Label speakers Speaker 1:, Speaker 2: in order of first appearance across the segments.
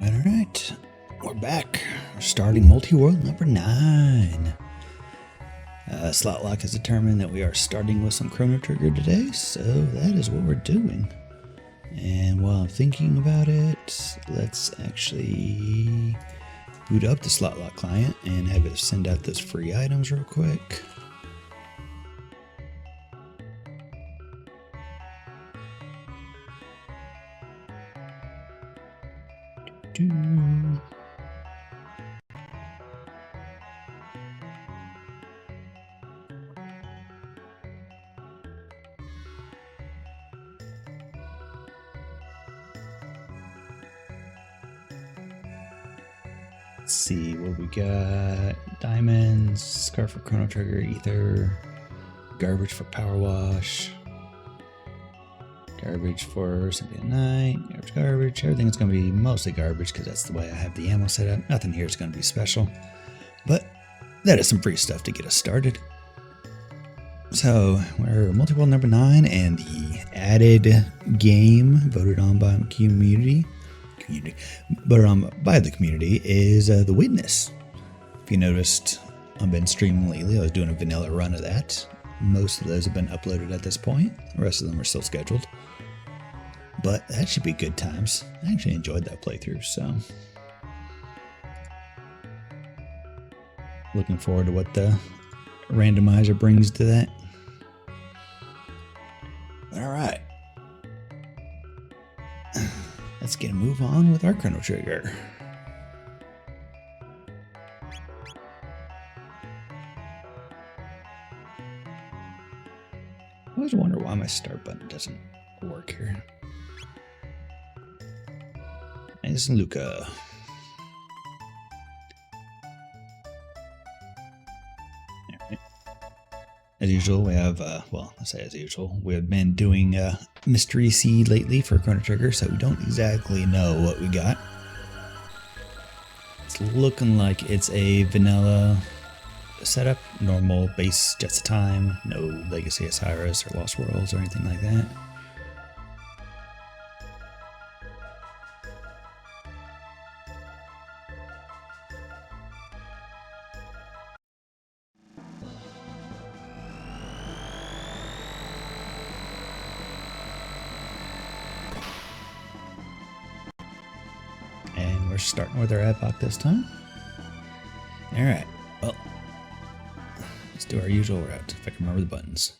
Speaker 1: Alright, we're back. We're starting Multiworld number 9. Slotlock has determined that we are starting with some Chrono Trigger today, so that is what we're doing. And while I'm thinking about it, let's actually boot up the Slotlock client and have it send out those free items real quick. Let's see what we got. Diamonds, scarf for Chrono Trigger, ether, garbage for power wash, garbage for something at night, garbage. Everything's going to be mostly garbage because that's the way I have the ammo set up. Nothing here is going to be special, but that is some free stuff to get us started. So we're Multiworld number 9, and the added game voted on by the community is The Witness. If you noticed, I've been streaming lately. I was doing a vanilla run of that. Most of those have been uploaded at this point. The rest of them are still scheduled. But that should be good times. I actually enjoyed that playthrough, so looking forward to what the randomizer brings to that. Alright. Let's get a move on with our Chrono Trigger. I always wonder why my start button doesn't work here. Nice and Luca. Alright. As usual, we have, well, I say as usual, we have been doing Mystery Seed lately for Chrono Trigger, so we don't exactly know what we got. It's looking like it's a vanilla setup, normal base Jets of Time, no Legacy Osiris or Lost Worlds or anything like that. And we're starting with our epoch this time. Alright, well, let's do our usual route, if I can remember the buttons.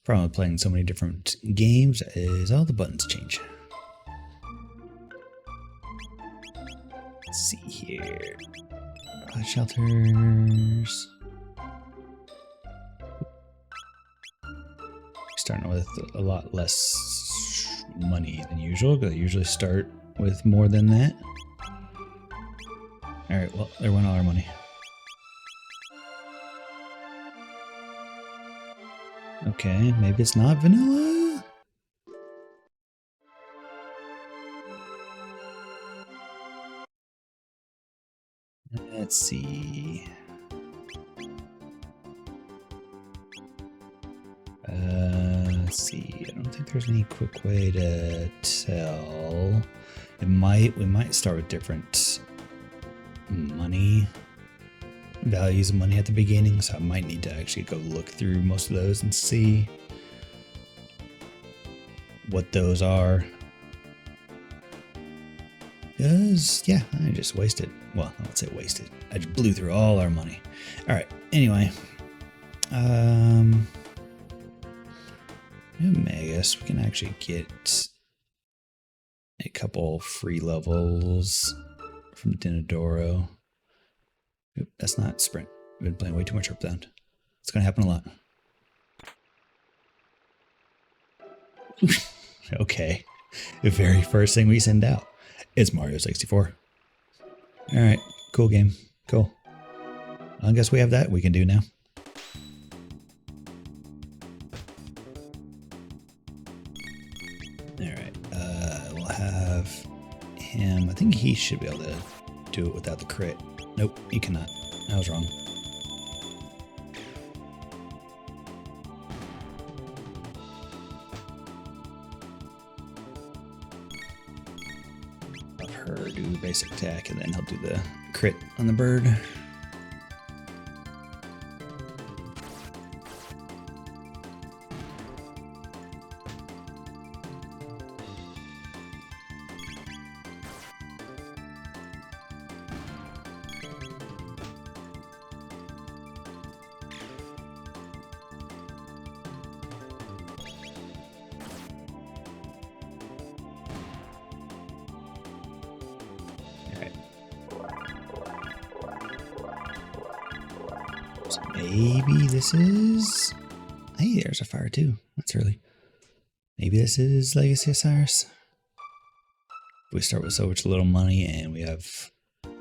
Speaker 1: Problem with playing so many different games is all the buttons change. Let's see here. Shelters. Starting with a lot less money than usual, because I usually start with more than that. Alright, well, there went all our money. Okay, maybe it's not vanilla? Let's see. Let's see. I don't think there's any quick way to tell. We might start with different money values of money at the beginning, so I might need to actually go look through most of those and see what those are. Because, yeah, I just wasted. Well, I won't say wasted. I just blew through all our money. Alright, anyway. I guess we can actually get a couple free levels from Dinodoro. Oop, that's not Sprint. I've been playing way too much Earthbound. It's going to happen a lot. Okay. The very first thing we send out is Mario 64. Alright, cool game. Cool. I guess we have that we can do now. Alright, we'll have him. I think he should be able to do it without the crit. Nope, he cannot. I was wrong. her do basic attack, and then he'll do the crit on the bird. So maybe this is... Hey, there's a fire too. That's early. Maybe this is Legacy Osiris. We start with so much little money and we have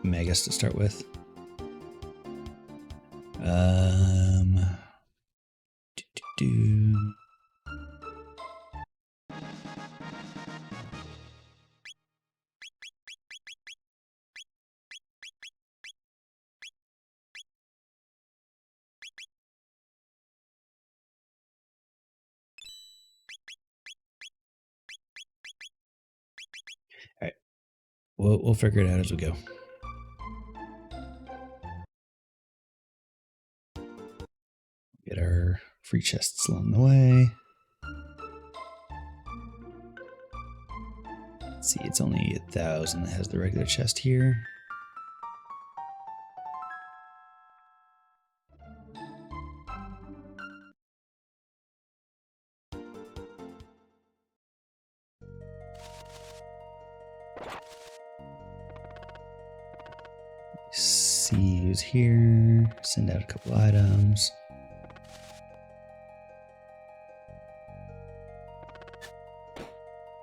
Speaker 1: Megas to start with. All right, we'll figure it out as we go. Get our free chests along the way. Let's see, it's only 1,000 that has the regular chest here. See who's here. Send out a couple items.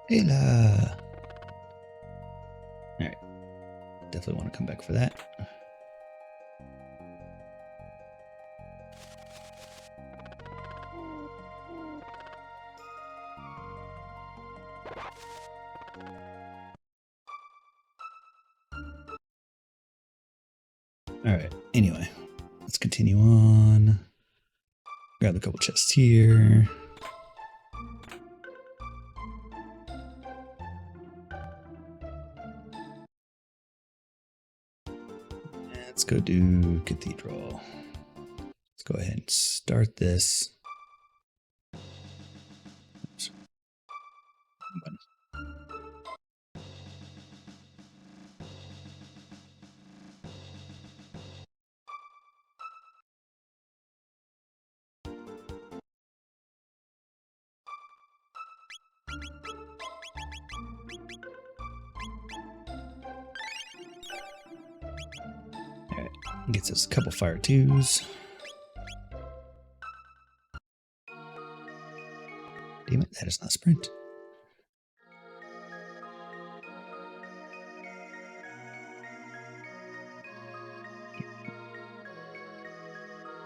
Speaker 1: Ayla! Alright. Definitely want to come back for that. Alright, anyway. Let's continue on. Grab a couple chests here. Let's go do Cathedral. Let's go ahead and start this. Oops. Alright, gets us a couple fire twos. Damn it, that is not sprint.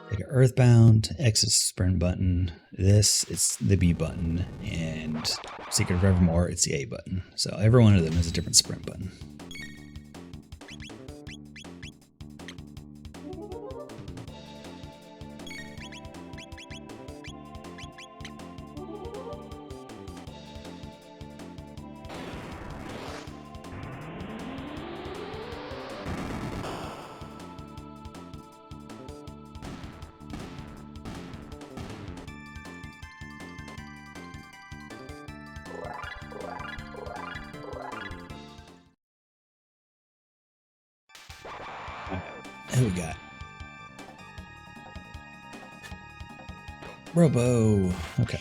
Speaker 1: Like Earthbound, X is sprint button. This is the B button, and Secret of Evermore, it's the A button. So every one of them is a different sprint button. Who we got? Robo. Okay.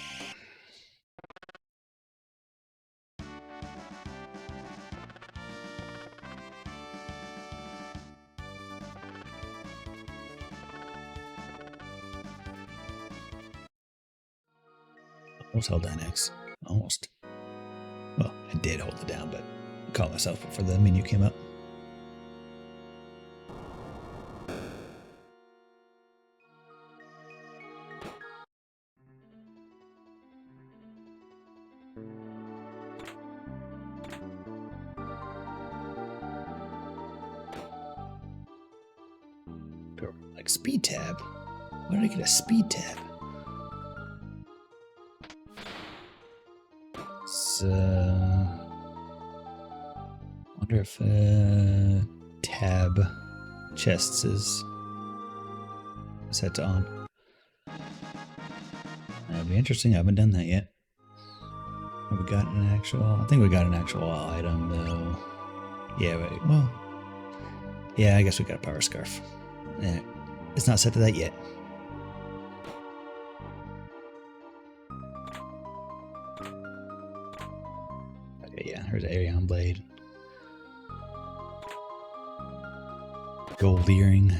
Speaker 1: Almost held down X. Almost. Well, I did hold it down, but I caught myself before the menu came up. Like speed tab? Why did I get a speed tab? So wonder if tab chests is set to on. That'd be interesting. I haven't done that yet. Have we got an actual? I think we got an actual item though. Yeah, well, yeah, I guess we got a power scarf. Yeah, it's not set to that yet. Okay, yeah, there's an Arion blade. Gold earring.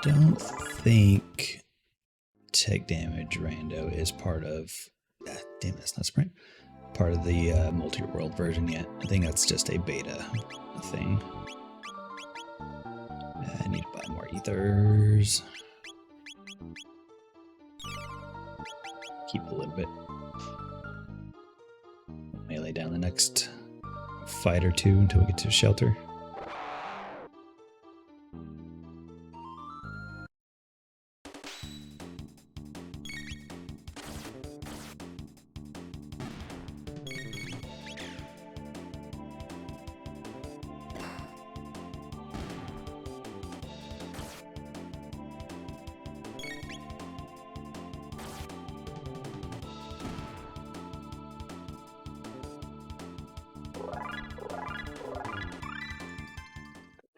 Speaker 1: Don't think tech damage rando is part of damn, that's not sprint, part of the multi-world version yet. I think that's just a beta thing. I need to buy more ethers. Keep a little bit. Melee down the next fight or two until we get to shelter.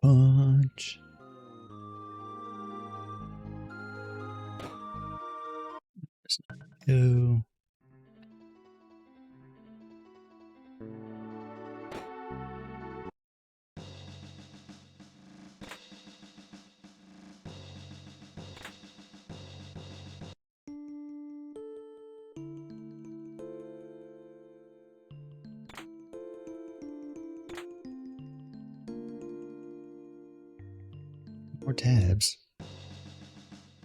Speaker 1: Punch. Let's not go. More tabs.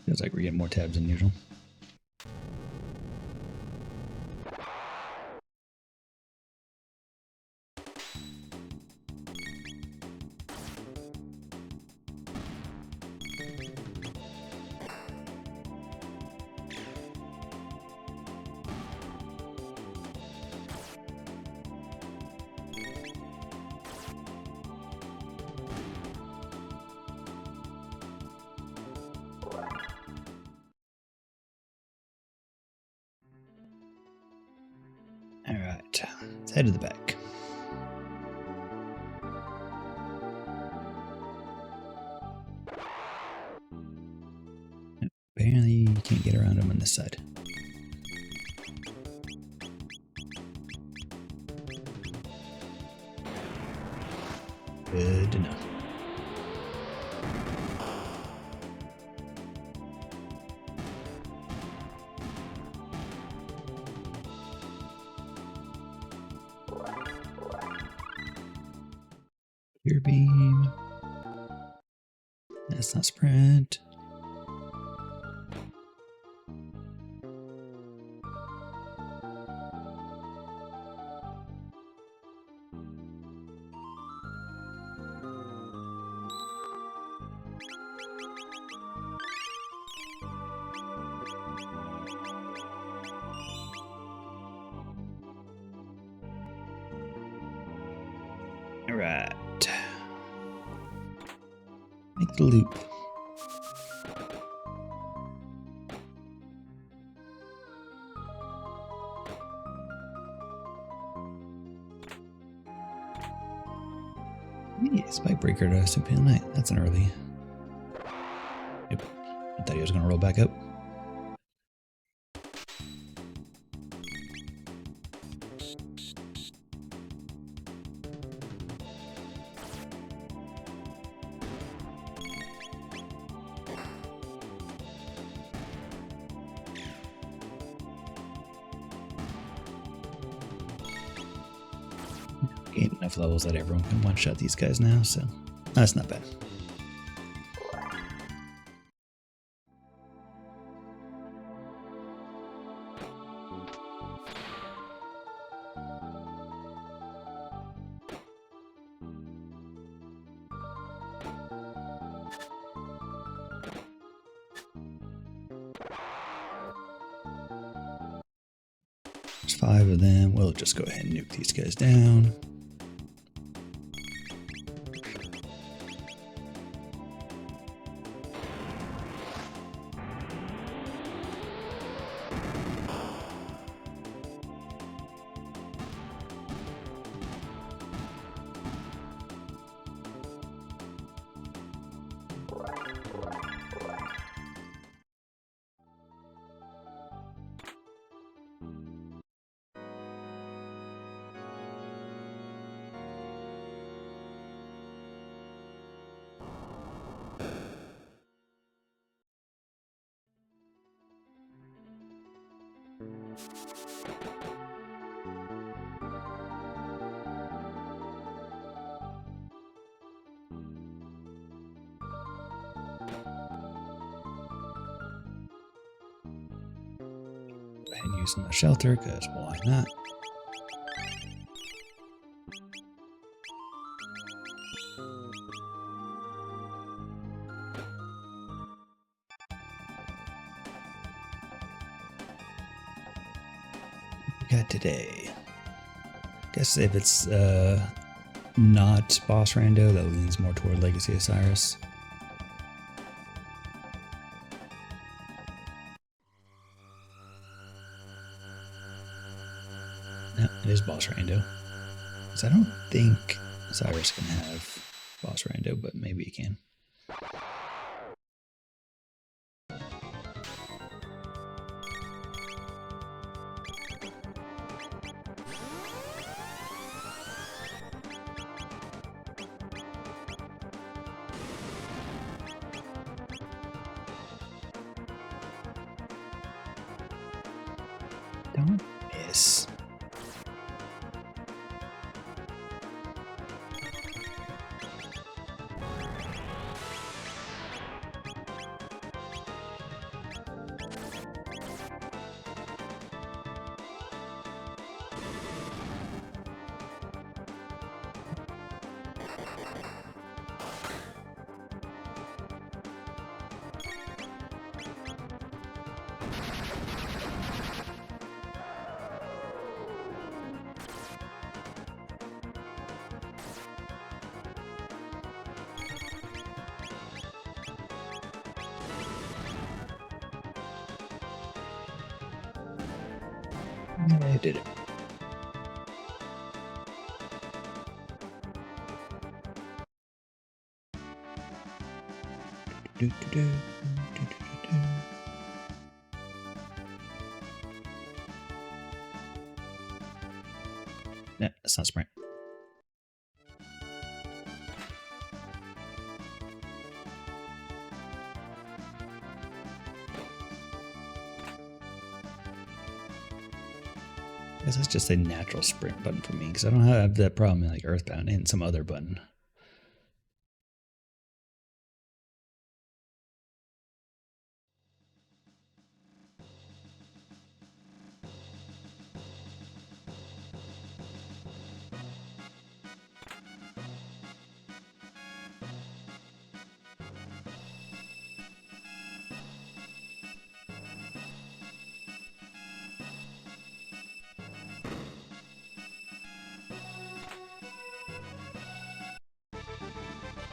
Speaker 1: Feels like we're getting more tabs than usual. Alright, let's head to the back. Apparently you can't get around them on this side. Good enough. Your beam. That's not sprint. All right. Make the loop. Yeah, Spike Breaker to Stupid Night. That's an early. Yep. I thought he was going to roll back up. Gained enough levels that everyone can one-shot these guys now, so that's not bad. 5 of them. We'll just go ahead and nuke these guys down. Go ahead and use the shelter, because why not? Got today. Guess if it's not boss rando, that leans more toward Legacy Osiris. No, it is boss rando. Because I don't think Osiris can have boss rando, but maybe he can. Don't miss. I did it. No, that's not sprint. I guess that's just a natural sprint button for me, because I don't have that problem in like Earthbound and some other button.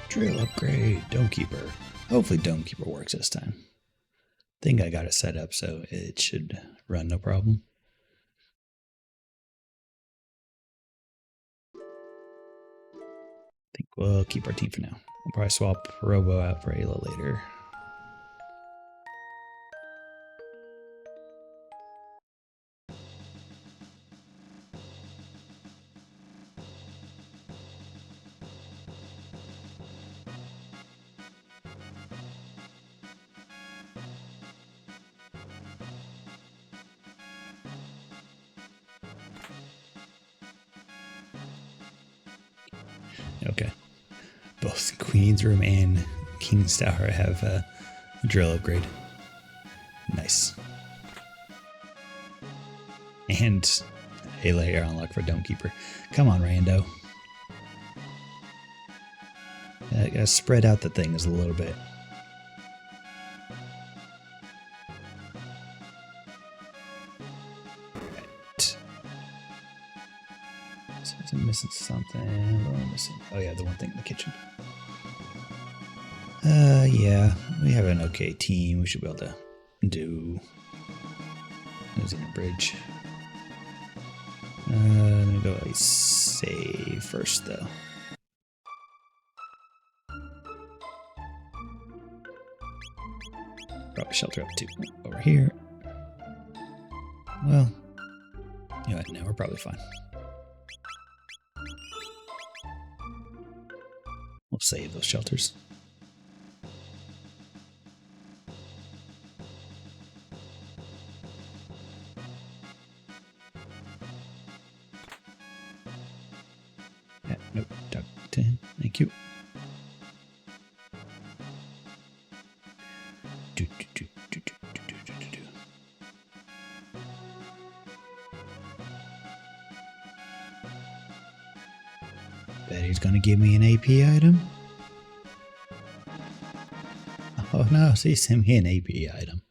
Speaker 1: Drill upgrade, Dome Keeper. Hopefully Dome Keeper works this time. Think I got it set up so it should run no problem. I think we'll keep our team for now. We'll probably swap Robo out for Ayla later. Okay. Both Queen's Room and King's Tower have a drill upgrade. Nice. And Ayla here on luck for Dome Keeper. Come on, Rando. Gotta spread out the things a little bit. Right. missing something. What am I missing? Oh yeah, the one thing in the kitchen. Yeah, we have an okay team. We should be able to do. There's a bridge. Let me go save first though. Probably shelter up too over here. Well, you know what? No, we're probably fine. We'll save those shelters. Yeah, nope, duck 10. Thank you. Bet he's gonna give me an AP item. Oh no, see, send me an AP item.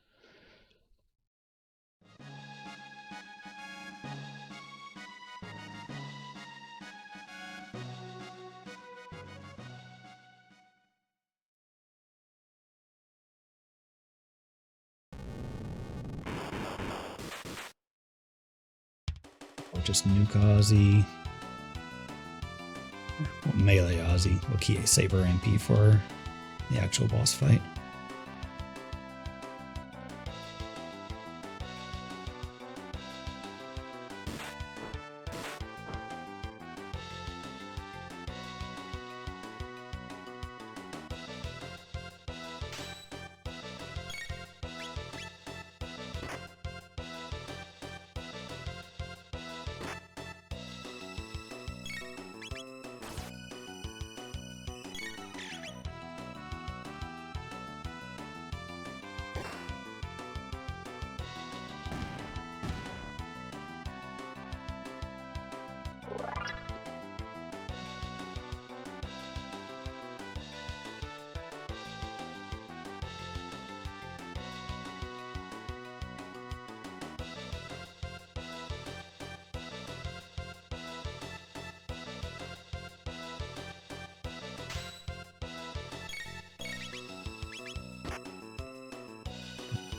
Speaker 1: Or just nuke Aussie. Well, melee Aussie. We'll keep Saber MP for the actual boss fight.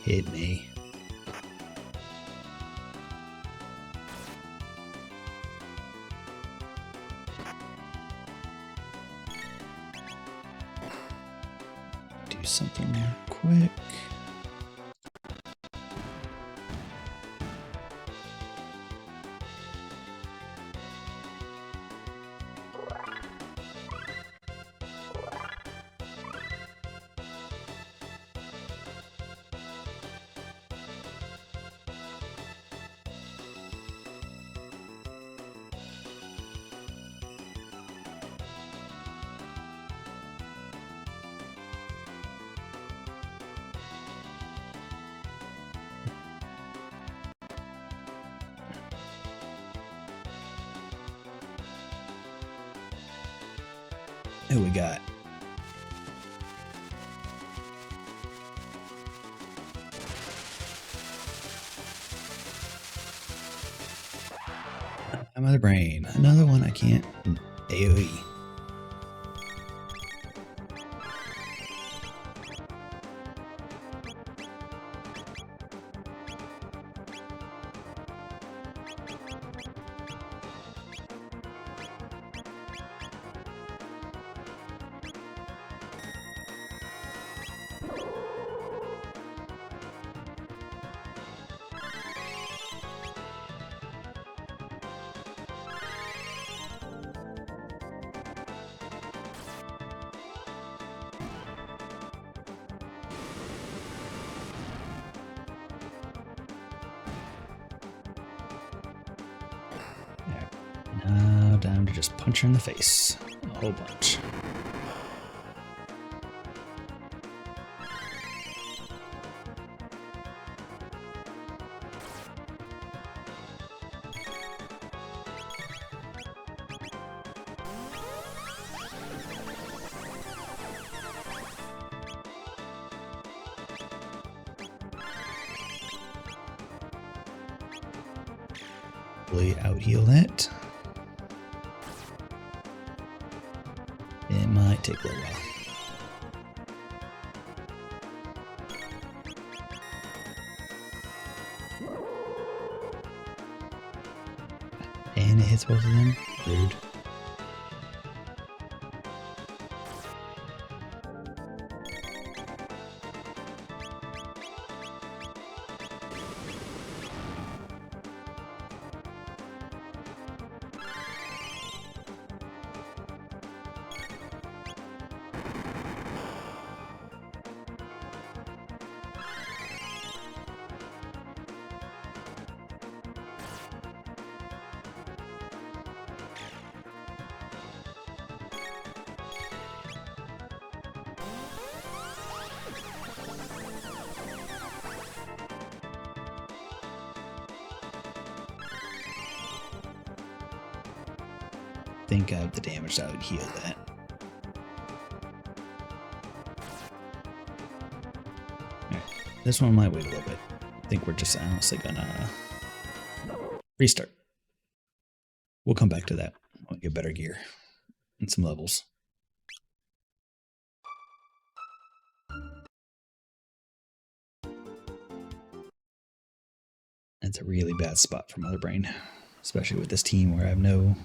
Speaker 1: Hit me. Do something real quick. Who we got? My brain. Another one I can't AoE. Now down to just punch her in the face. A whole bunch. Out heal that. might take a little while. And it hits both of them. Rude. Think I have the damage that would heal that. Alright, this one might wait a little bit. I think we're just honestly gonna restart. We'll come back to that when we get better gear and some levels. That's a really bad spot for Mother Brain, especially with this team where I have no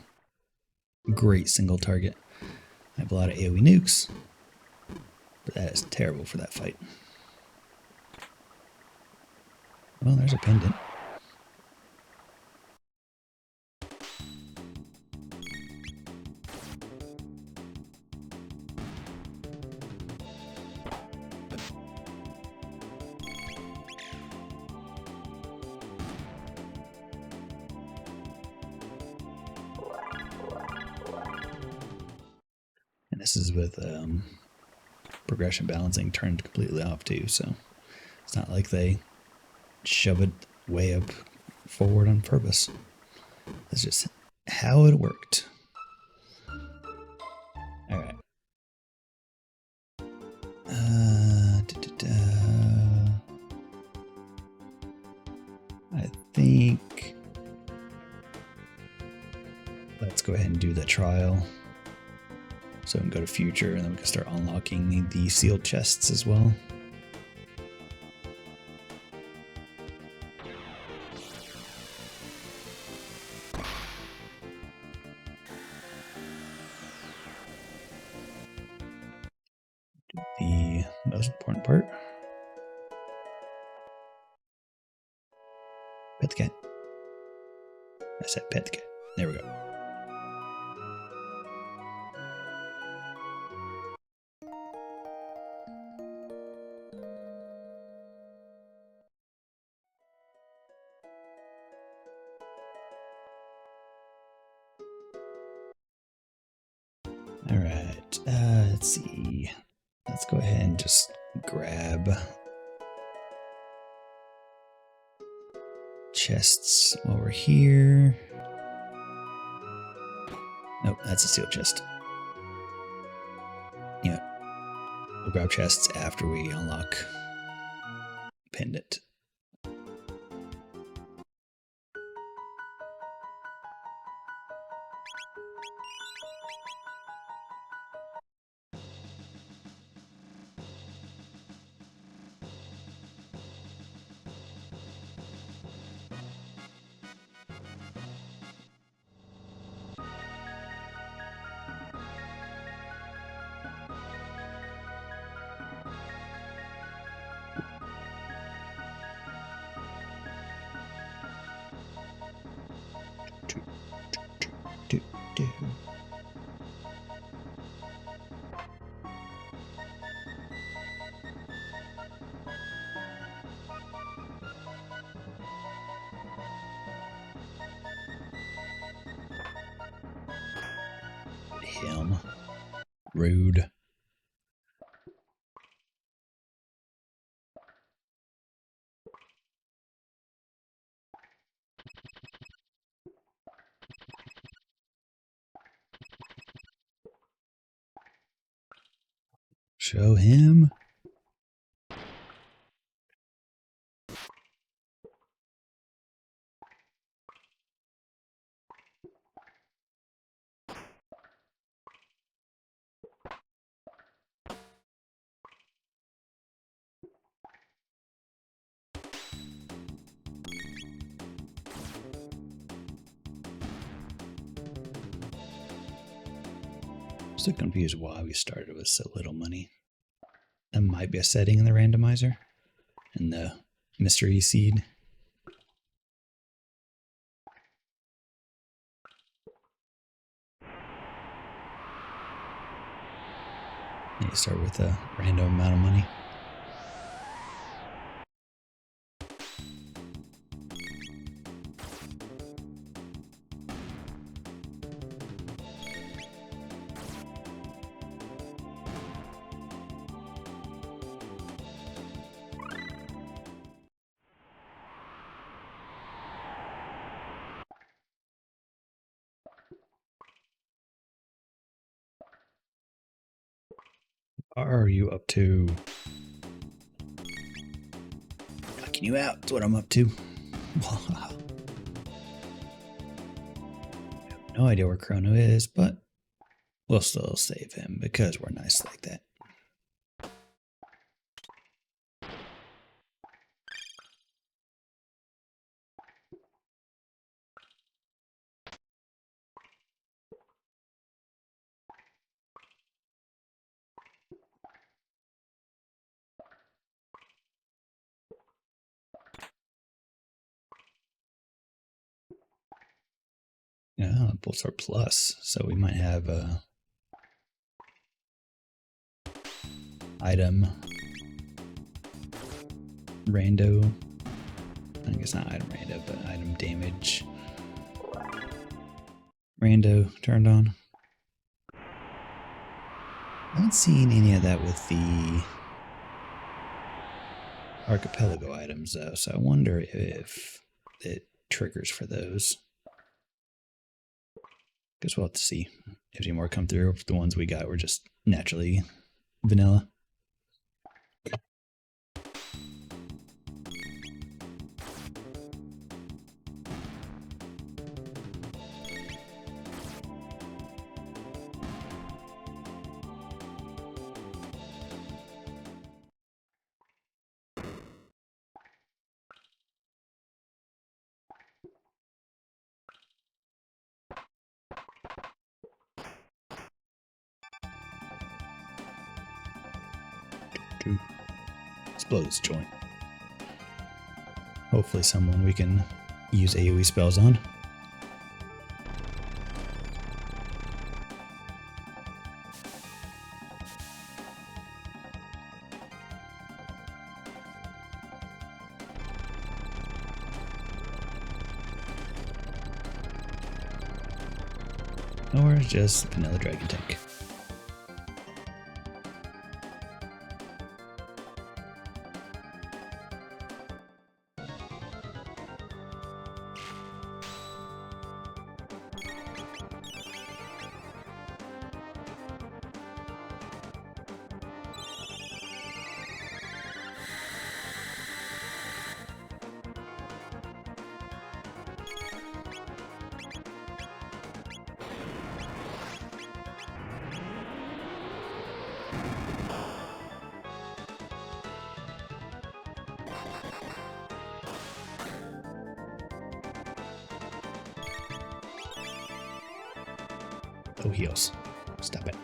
Speaker 1: great single target. I have a lot of AoE nukes, but that is terrible for that fight. Well, there's a pendant. And this is with progression balancing turned completely off too, so it's not like they shove it way up forward on purpose. That's just how it worked. Alright. I think let's go ahead and do the trial. So we can go to future and then we can start unlocking the sealed chests as well. The most important part. Pet the cat. I said pet the cat. There we go. All right. Let's see. Let's go ahead and just grab chests while we're here. Nope, that's a sealed chest. Yeah. We'll grab chests after we unlock pendant. Him. Rude. Show him. still confused why we started with so little money. That might be a setting in the randomizer and the mystery seed. You start with a random amount of money. What are you up to? Knocking you out, that's what I'm up to. No idea where Chrono is, but we'll still save him because we're nice like that. Yeah, both are plus, so we might have a item rando. I guess not item rando, but item damage rando turned on. I haven't seen any of that with the Archipelago items though, so I wonder if it triggers for those. Guess we'll have to see if any more come through. If the ones we got were just naturally vanilla. Let's blow this joint. Hopefully someone we can use AoE spells on. Or just vanilla dragon tank. Oh, heals. Stop it.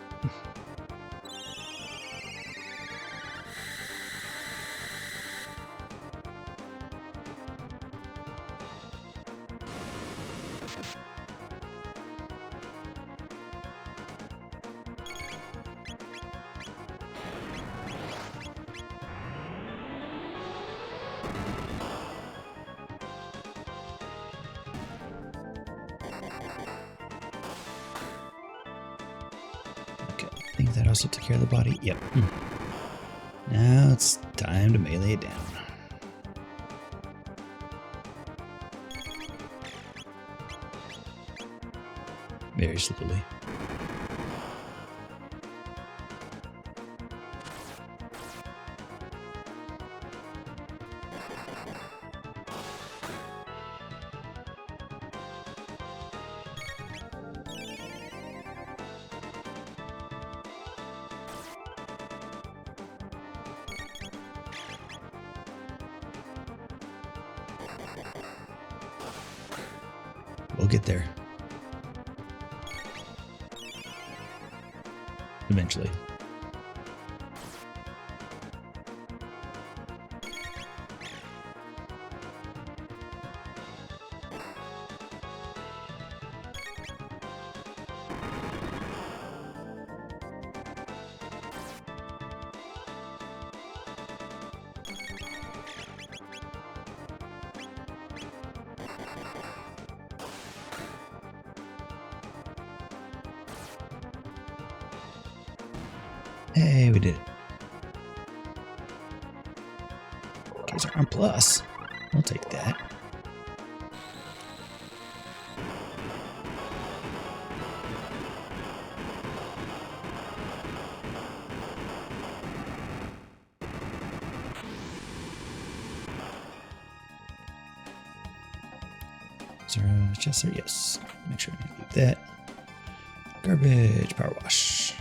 Speaker 1: I think that also took care of the body. Yep. Now it's time to melee it down. Very slowly. We'll get there. eventually. Hey, we did it. Gazer Arm Plus. I'll take that. Is there a chest there? Yes. Make sure I leave that. Garbage power wash.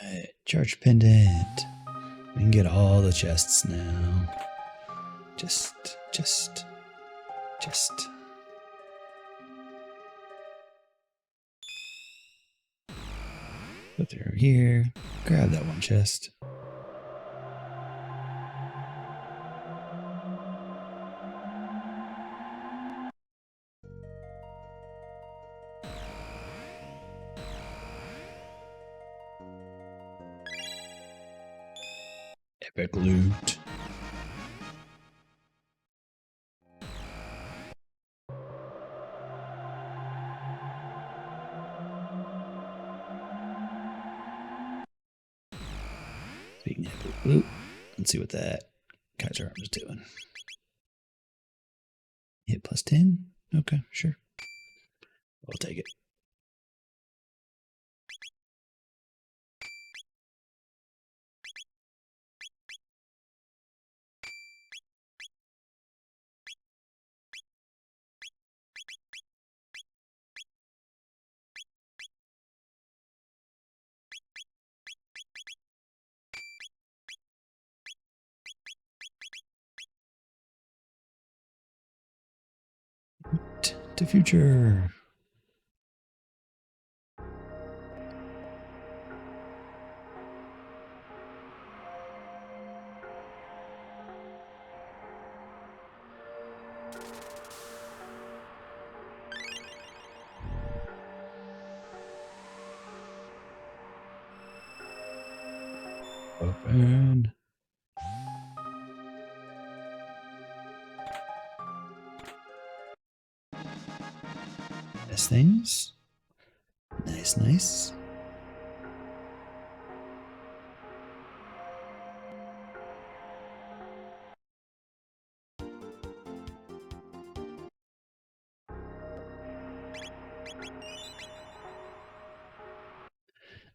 Speaker 1: Right, charge pendant. We can get all the chests now. Just. Put through here. Grab that one chest. Epic loot. Speaking of epic loot, let's see what that Kaiser Arm is doing. Hit plus 10? Okay, sure. I'll take it. To future. Open. Nice things. Nice.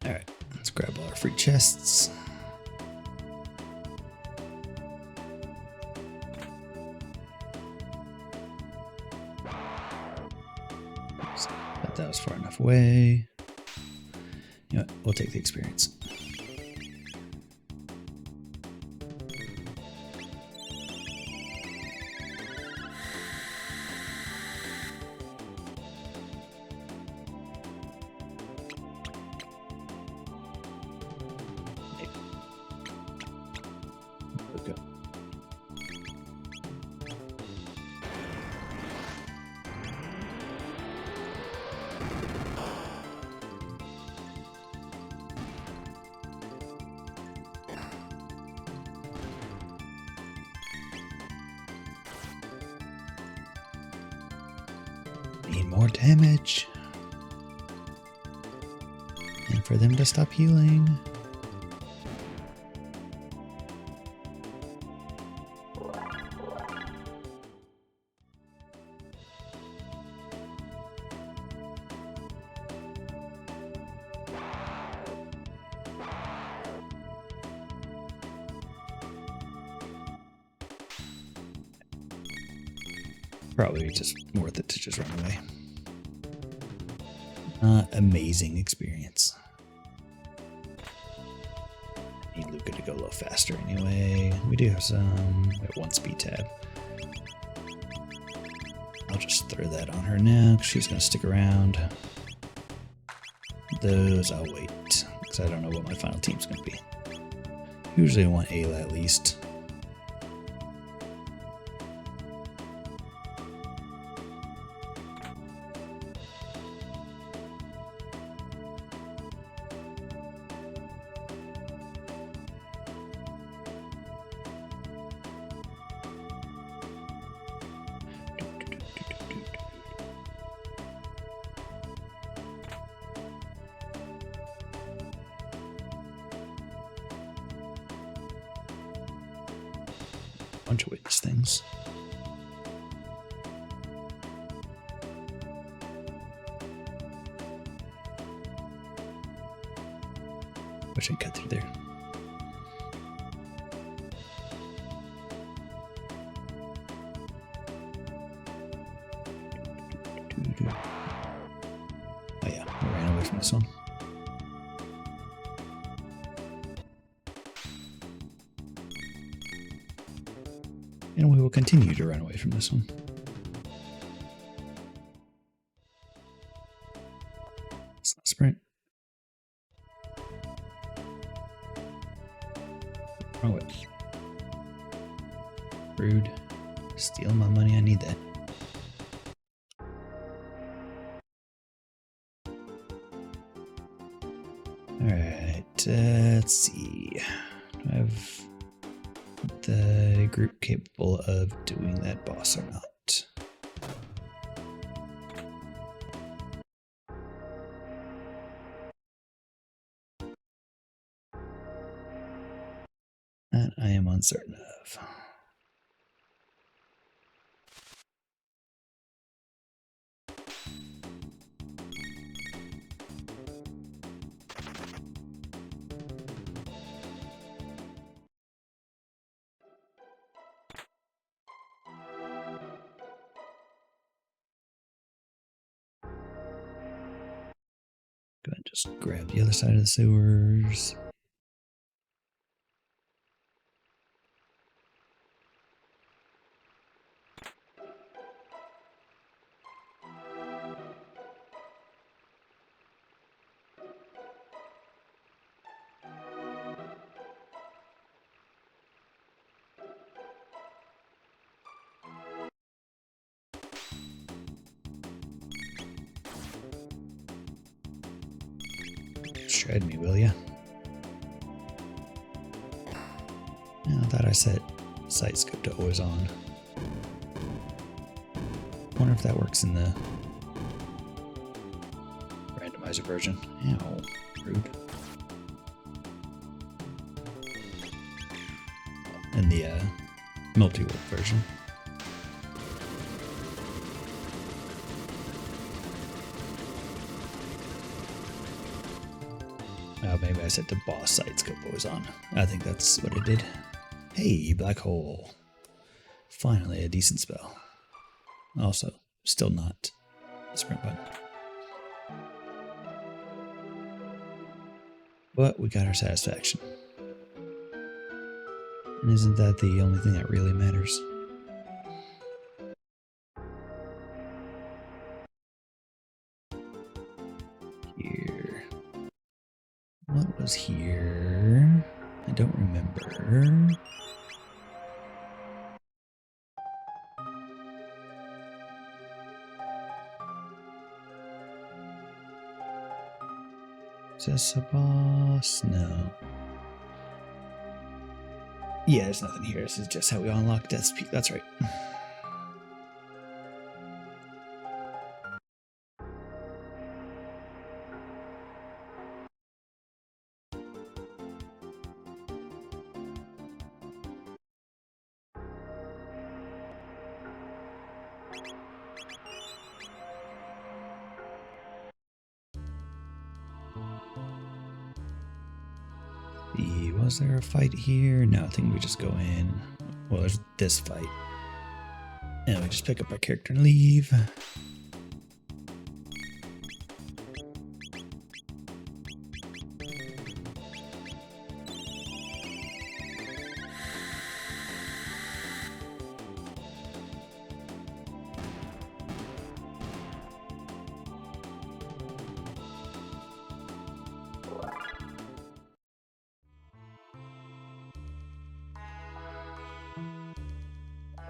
Speaker 1: Alright, let's grab all our free chests. Thought that was far enough away. You know what? We'll take the experience. Okay. Need more damage. And for them to stop healing. Probably just worth it to just run away. Amazing experience. Need Luca to go a little faster anyway. We do have some at 1 speed tab. I'll just throw that on her now because she's going to stick around. Those I'll wait because I don't know what my final team's going to be. Usually I want Ayla at least. Bunch of witness things. Wish I could cut through there. Oh yeah, I ran away from this one. And we will continue to run away from this one. It's not a sprint. Oh, it. Rude. Steal my money, I need that. Alright, let's see. Do I have the group capable of doing that boss or not? That I am uncertain of. Go ahead and just grab the other side of the sewers. Shred me, will ya? Yeah, I thought I set sight scope to always on. Wonder if that works in the randomizer version. Ow, rude. In the multi-world version. Maybe I set the boss sight scope always on. I think that's what it did. Hey, black hole. Finally, a decent spell. Also, still not a sprint button. But we got our satisfaction. And isn't that the only thing that really matters? Here. What was here? I don't remember. Is this a boss? No. Yeah, there's nothing here. This is just how we unlock Death's Peak. That's right. Was there a fight here? No, I think we just go in. Well, there's this fight. And we just pick up our character and leave.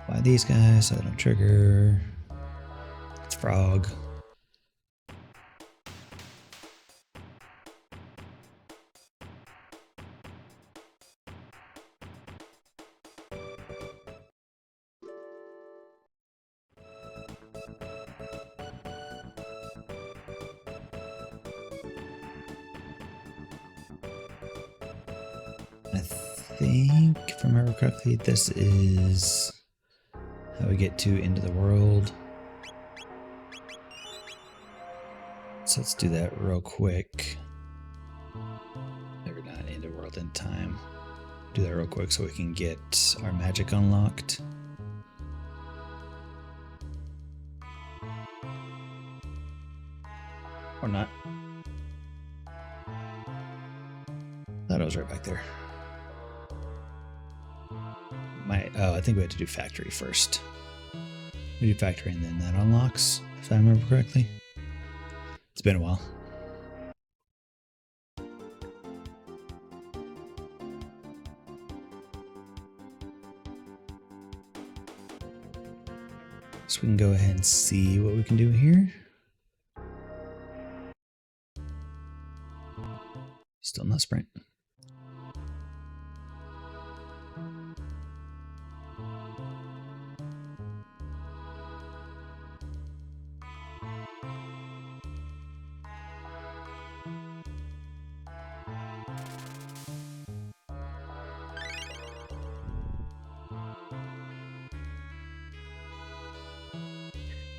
Speaker 1: Buy these guys so they don't trigger. It's frog. I think, if I remember correctly, this is how we get to End of the World. So let's do that real quick. Maybe not End of the World in time. Do that real quick so we can get our magic unlocked. Or not. Thought it was right back there. Oh, I think we had to do factory first. We do factory and then that unlocks, if I remember correctly. It's been a while. So we can go ahead and see what we can do here. Still no sprint.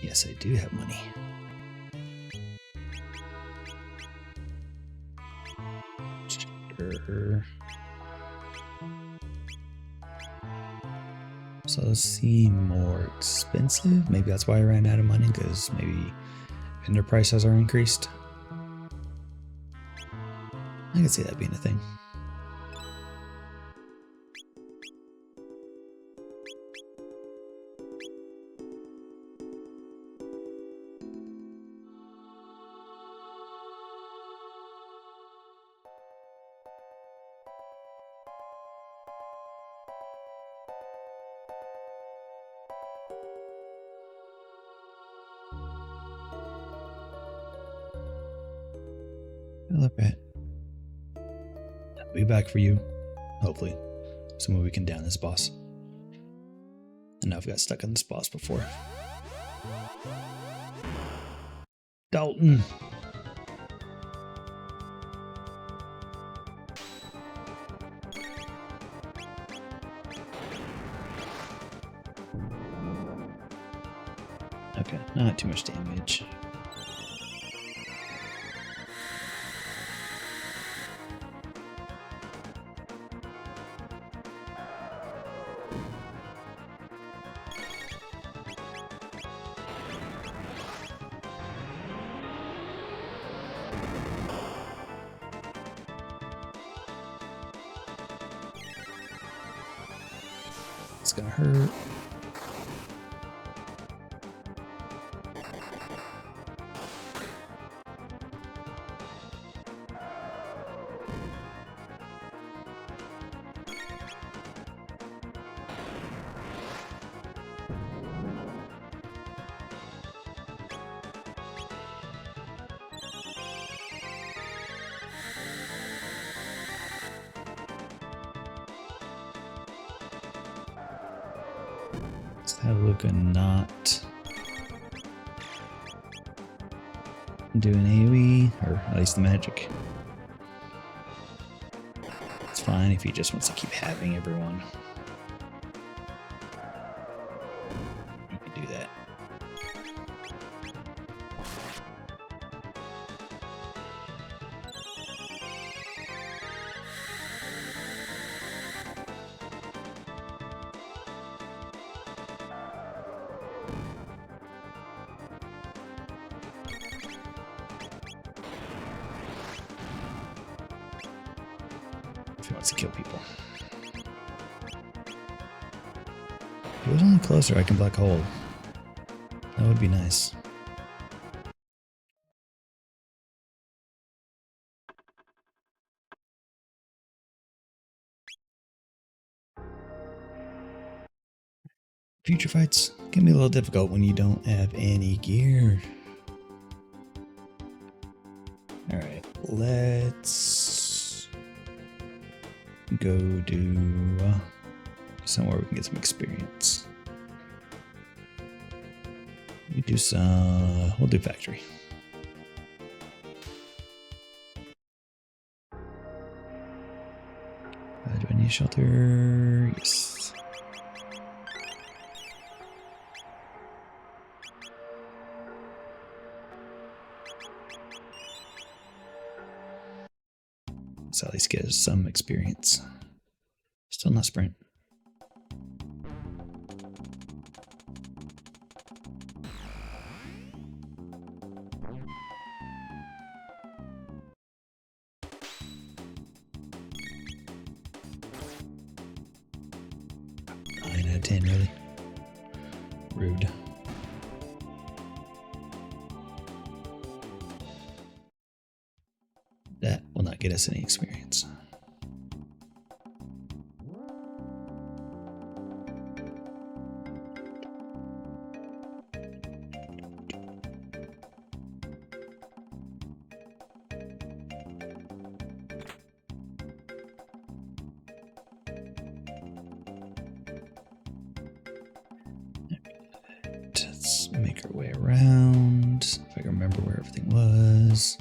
Speaker 1: Yes, I do have money. Sure. So those seem more expensive. Maybe that's why I ran out of money, because maybe vendor prices are increased. I can see that being a thing. Look at. I'll be back for you, hopefully. Some way we can down this boss. I know I've got stuck on this boss before. Dalton! Okay, not too much damage. It's gonna hurt. Let's have a look at not doing AoE, or at least the magic. It's fine if he just wants to keep having everyone. You can do that. if he wants to kill people. If he was only closer, I can black hole. That would be nice. Future fights can be a little difficult when you don't have any gear. Alright, let's go do somewhere we can get some experience. We'll do factory. Do I need shelter? Yes. So at least get us some experience. Still not sprint. Nine out of 10, really? Rude. That will not get us any experience. Let's make our way around. If I can remember where everything was.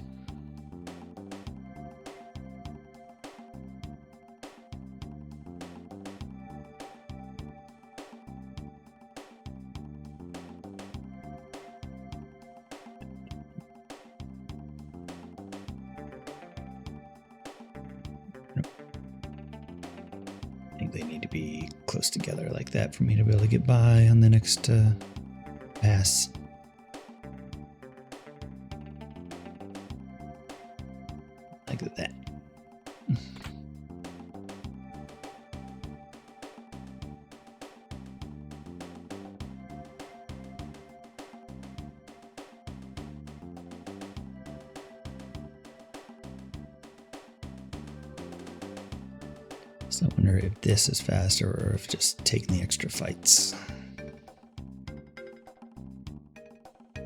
Speaker 1: I think they need to be close together like that for me to be able to get by on the next pass. Like that. So I wonder if this is faster or if just taking the extra fights. I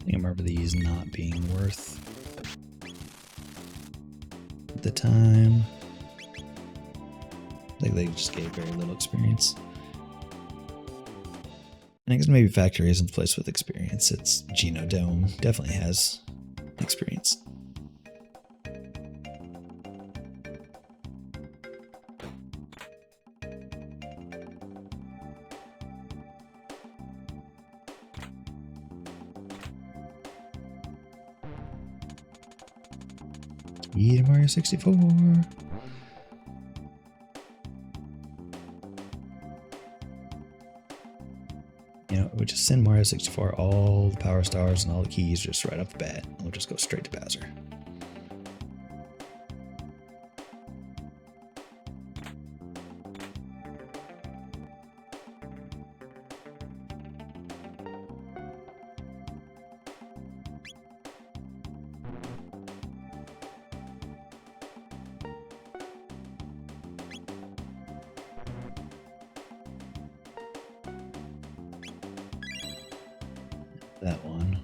Speaker 1: think I remember these not being worth the time. I think they just gave very little experience. And I guess maybe Factory isn't the place with experience. It's Genodome. Definitely has experience. Yeah, Mario 64. You know, we'll just send Mario 64 all the power stars and all the keys just right off the bat. We'll just go straight to Bowser. That one.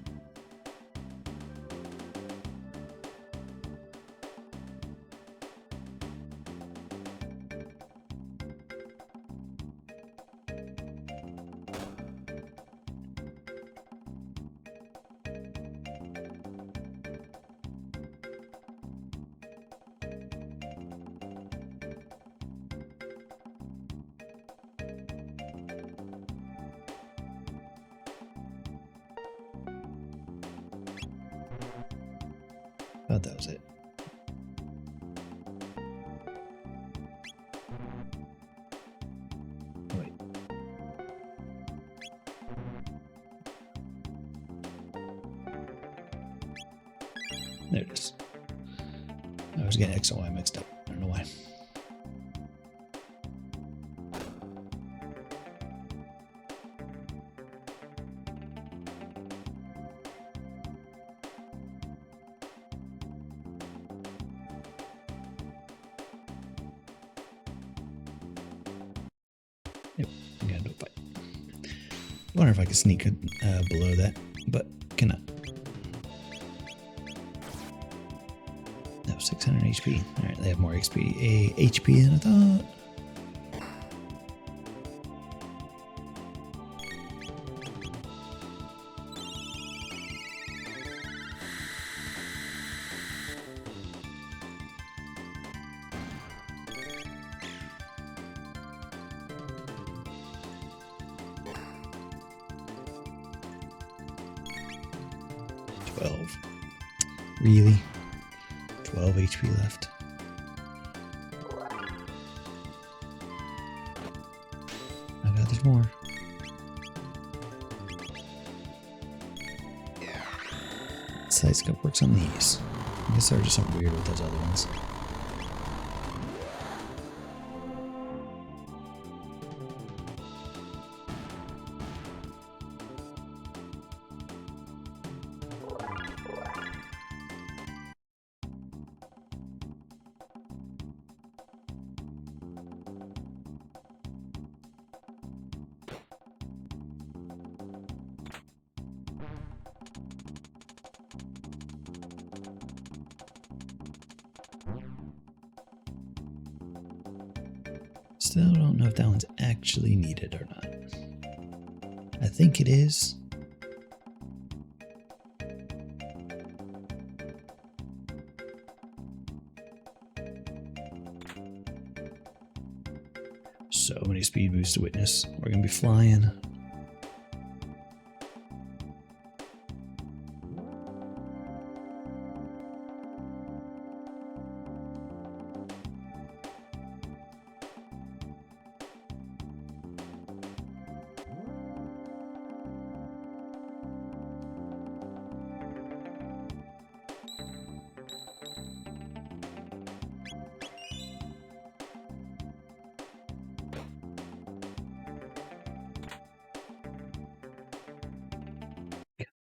Speaker 1: Thought that was it. Wait. There it is. I was getting X and Y mixed up. I don't know why. Yep, I gotta do a fight. I wonder if I could sneak below that, but cannot. That was 600 HP. Alright, they have more HP than I thought. Really? 12 HP left. Oh god, there's more. Side scope works on these. I guess they're just something weird with those other ones. Still don't know if that one's actually needed or not. I think it is. So many speed boosts to witness. We're gonna be flying.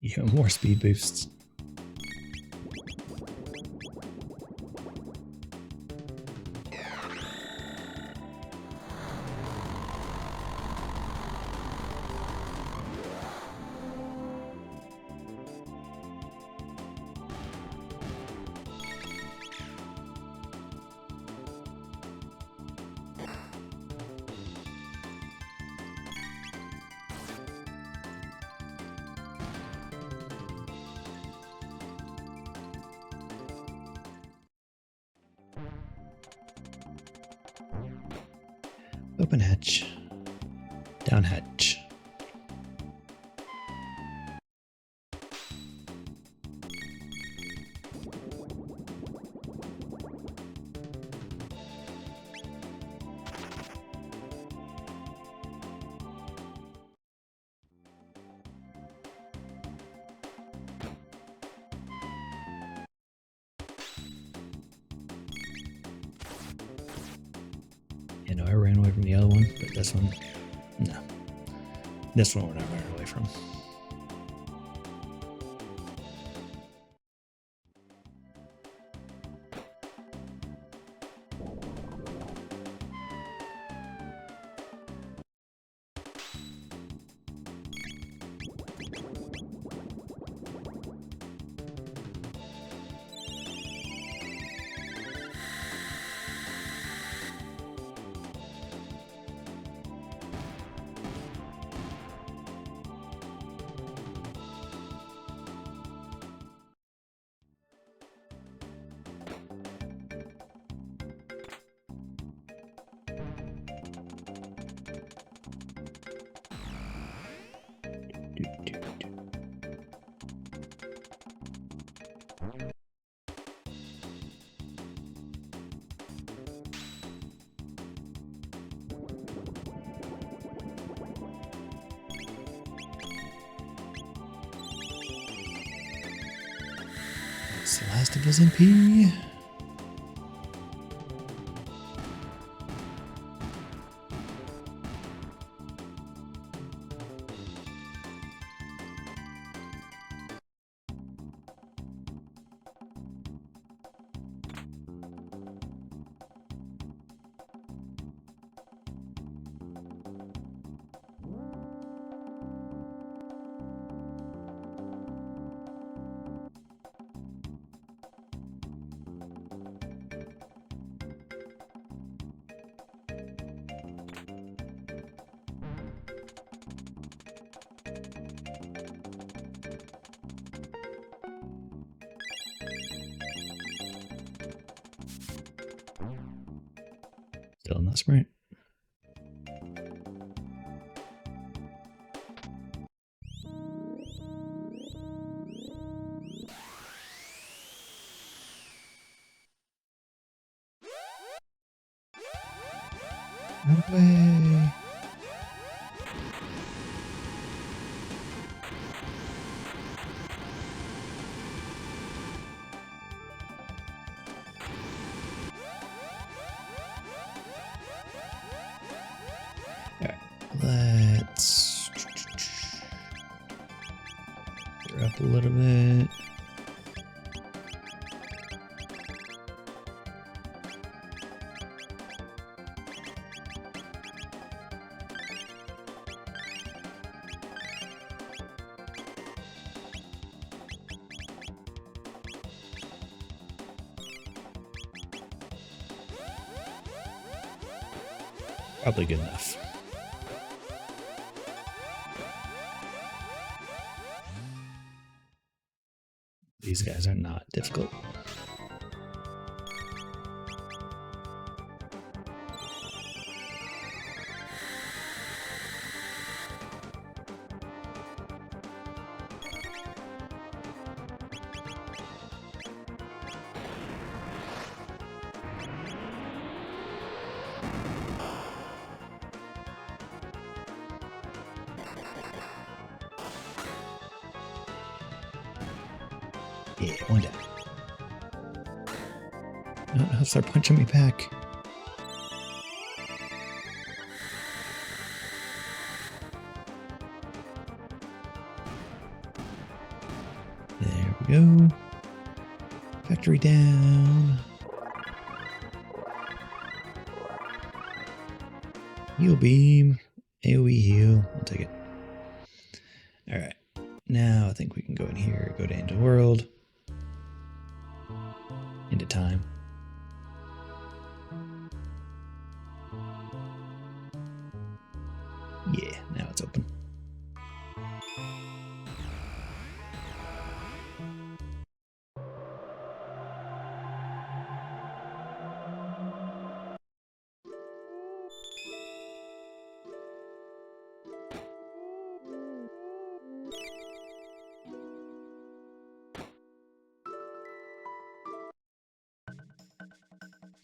Speaker 1: Even more speed boosts. Open hatch. Down hatch. You know, I ran away from the other one, but this one, no. This one we're not running away from. It's the last of his MP. Still not sprint. No way. Let's gear up a little bit. Probably good enough. These guys are not difficult. Yeah, one down. No, start punching me back. There we go. Factory down. Heal beam. AoE heal. I'll take it. Alright. Now I think we can go in here, go to End of World. Into time. Yeah, now it's open.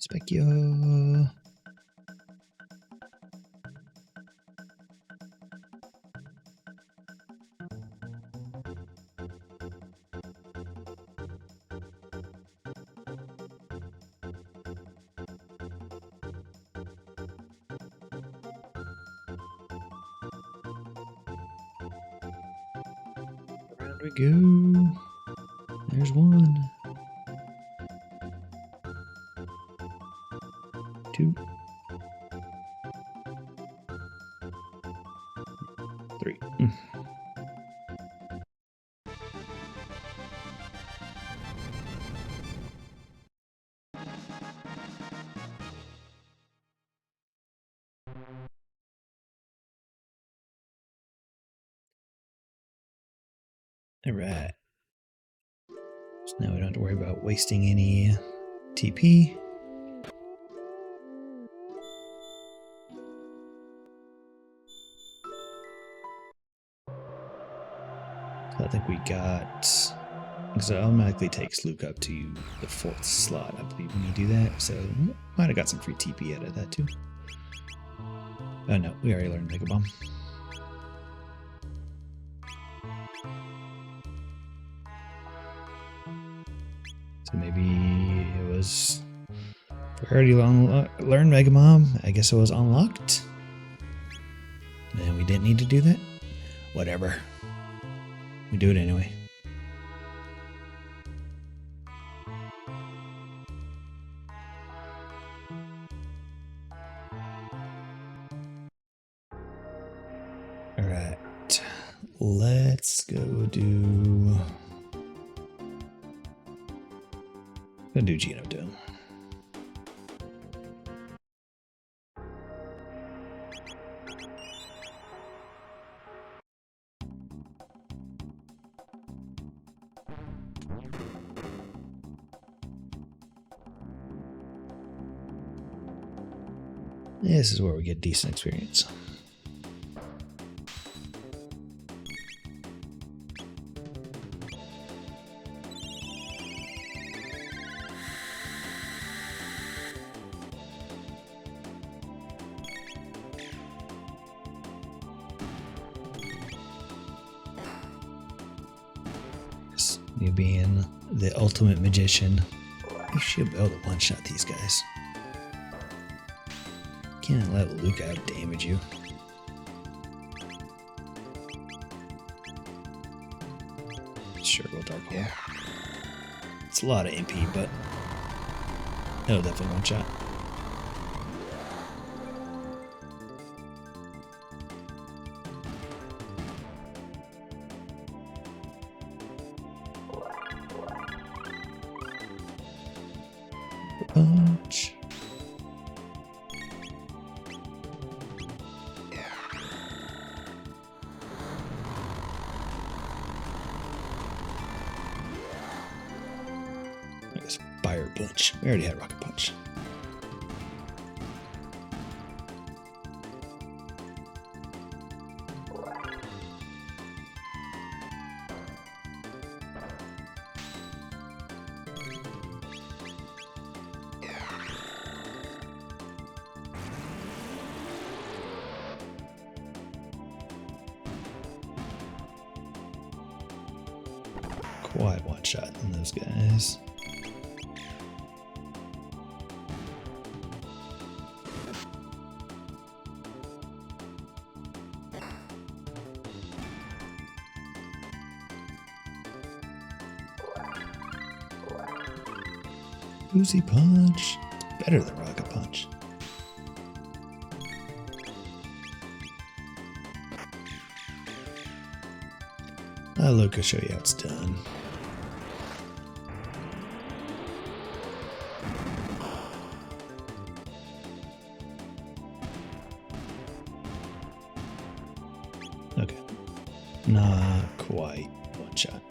Speaker 1: Specchio. Around we go. There's one. 2. 3. Alright. So now we don't have to worry about wasting any TP. So I think we got... because it automatically takes Luke up to the 4th slot, I believe, when you do that. So might have got some free TP out of that too. Oh no, we already learned Mega Bomb. Maybe it was... We already learned Mega Mom. I guess it was unlocked. And we didn't need to do that. Whatever. We do it anyway. Alright. Let's go do... Go do Genome Dome. This is where we get decent experience. You being the ultimate magician, you should be able to one-shot these guys. Can't let Luke out damage you. Sure, we'll Dark Hole. It's a lot of MP, but it'll definitely one-shot. Punch. I guess Fire Punch. We already had Rocket Punch. Quite one shot in those guys. Oozy Punch. Better than Rocket Punch. Luke will show you how it's done. Okay. Not quite one shot.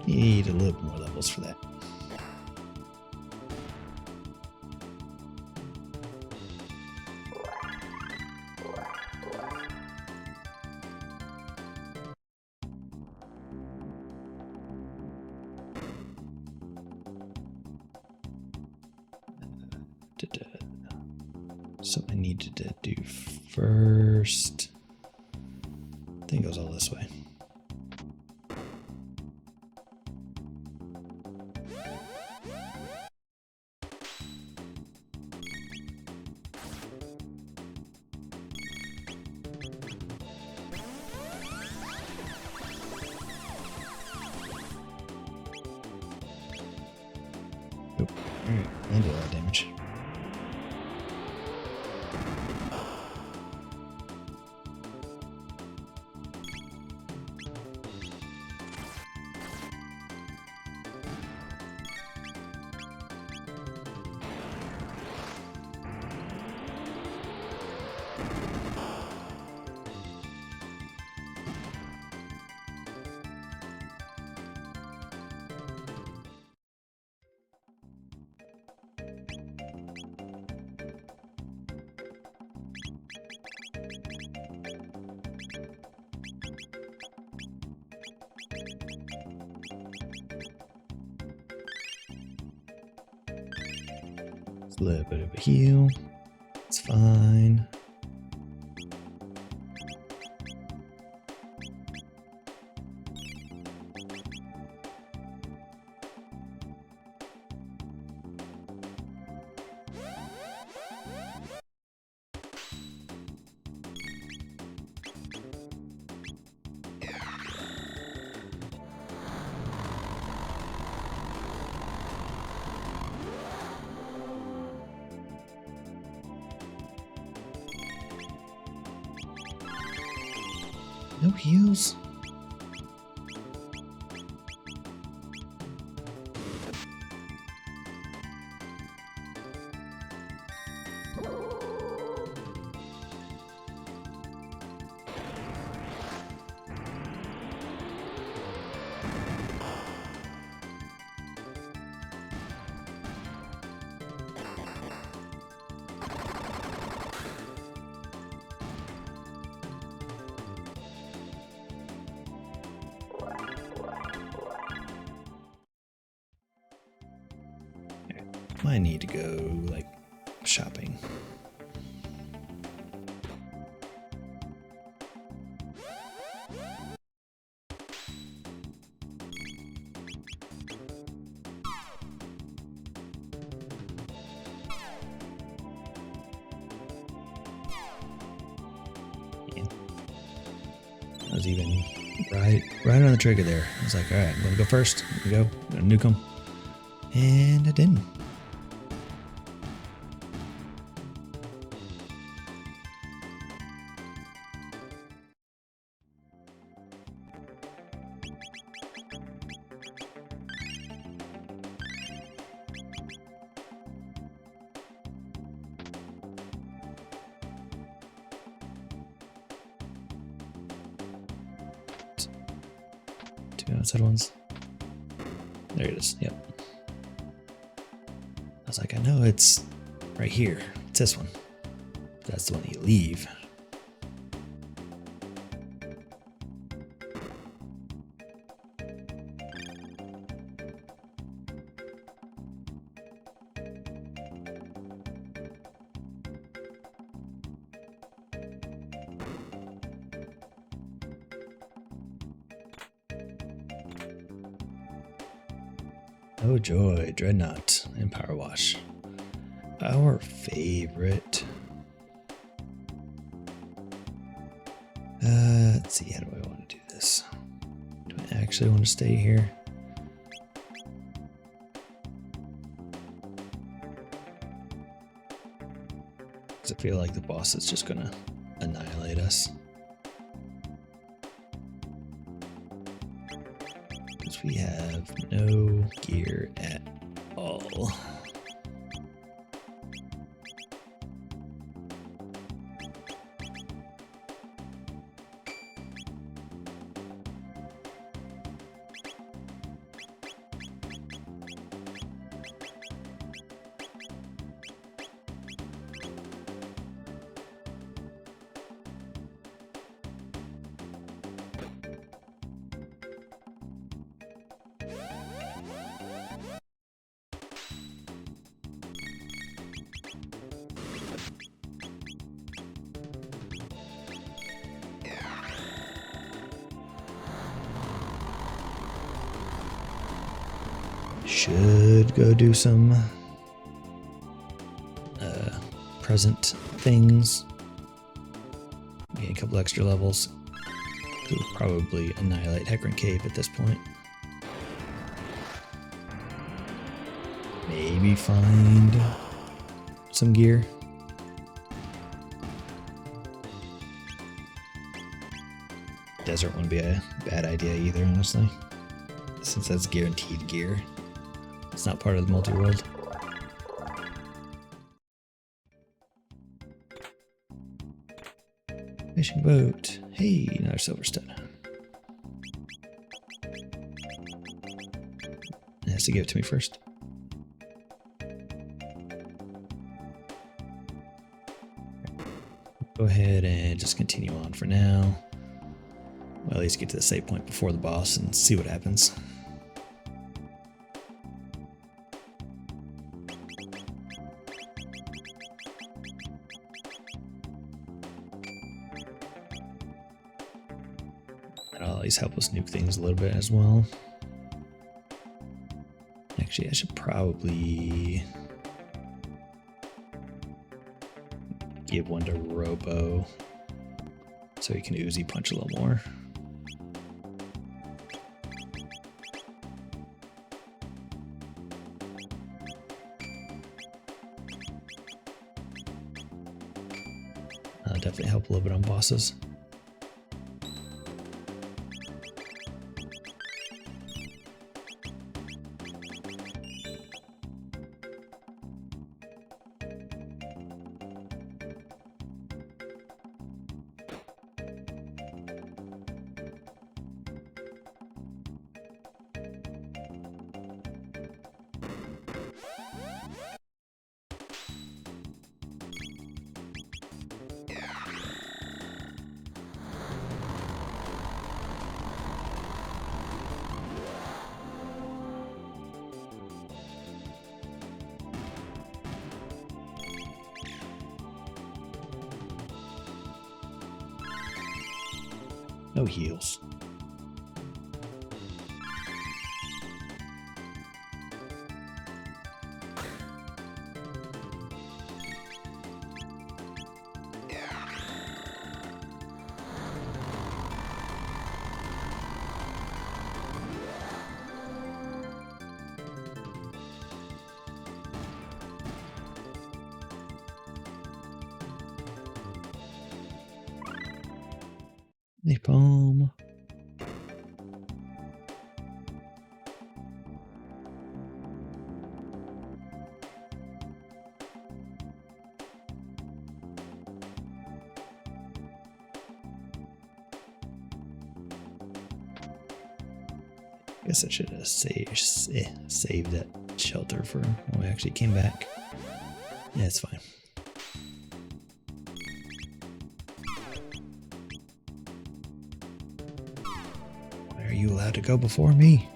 Speaker 1: You need a little more levels for that. Something I needed to do first. I think it goes all this way. Oop. Alright, I did a lot of damage. A little bit of a heal. It's fine. heals? I need to go, like, shopping. Yeah. I was even right on the trigger there. I was like, all right, I'm going to go first. Here we go. I'm going to nuke them. And I didn't. Two outside ones. There it is. Yep. I was like, I know it's right here. It's this one. That's the one that you leave. Oh joy, Dreadnought and Power Wash. Our favorite. Let's see, how do I want to do this? Do I actually want to stay here? Because I feel like the boss is just gonna annihilate us. Because we have no gear at all. Should go do some present things. Get a couple extra levels. We'll probably annihilate Hecarim Cave at this point. Maybe find some gear. Desert wouldn't be a bad idea either, honestly. Since that's guaranteed gear. It's not part of the multi-world. Fishing boat. Hey, another silver stud. It has to give it to me first. Go ahead and just continue on for now. Well, at least get to the save point before the boss and see what happens. That'll at least help us nuke things a little bit as well. Actually, I should probably give one to Robo so he can Uzi punch a little more. Definitely help a little bit on bosses. No heals. Napalm. Guess I should have saved that shelter for when we actually came back. Yeah, it's fine. Why are you allowed to go before me?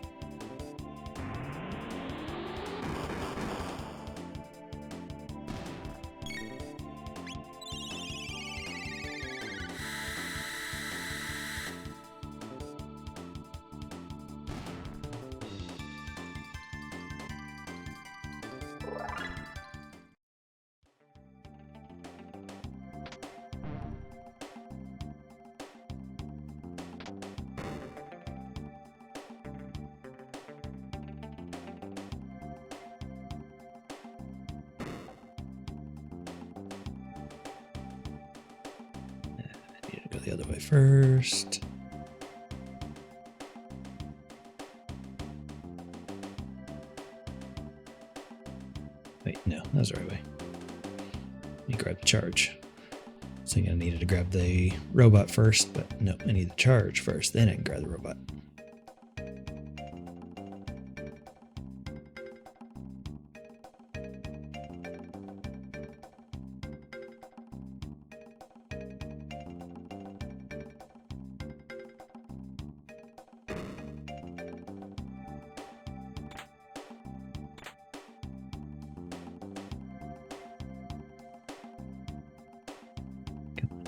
Speaker 1: Go the other way first. Wait, no, that was the right way. You grab the charge. So I needed to grab the robot first, but no, I need the charge first, then I can grab the robot.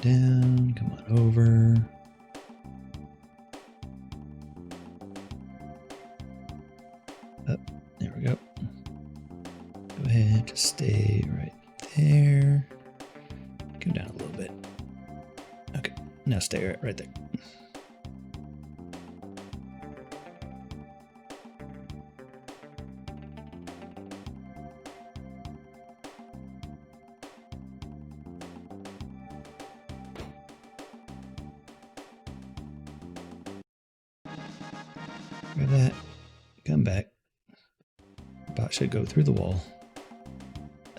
Speaker 1: Down, come on over. Up, there we go. Go ahead, just stay right there. Go down a little bit. Okay, now stay right there. Grab that, come back. Bot should go through the wall.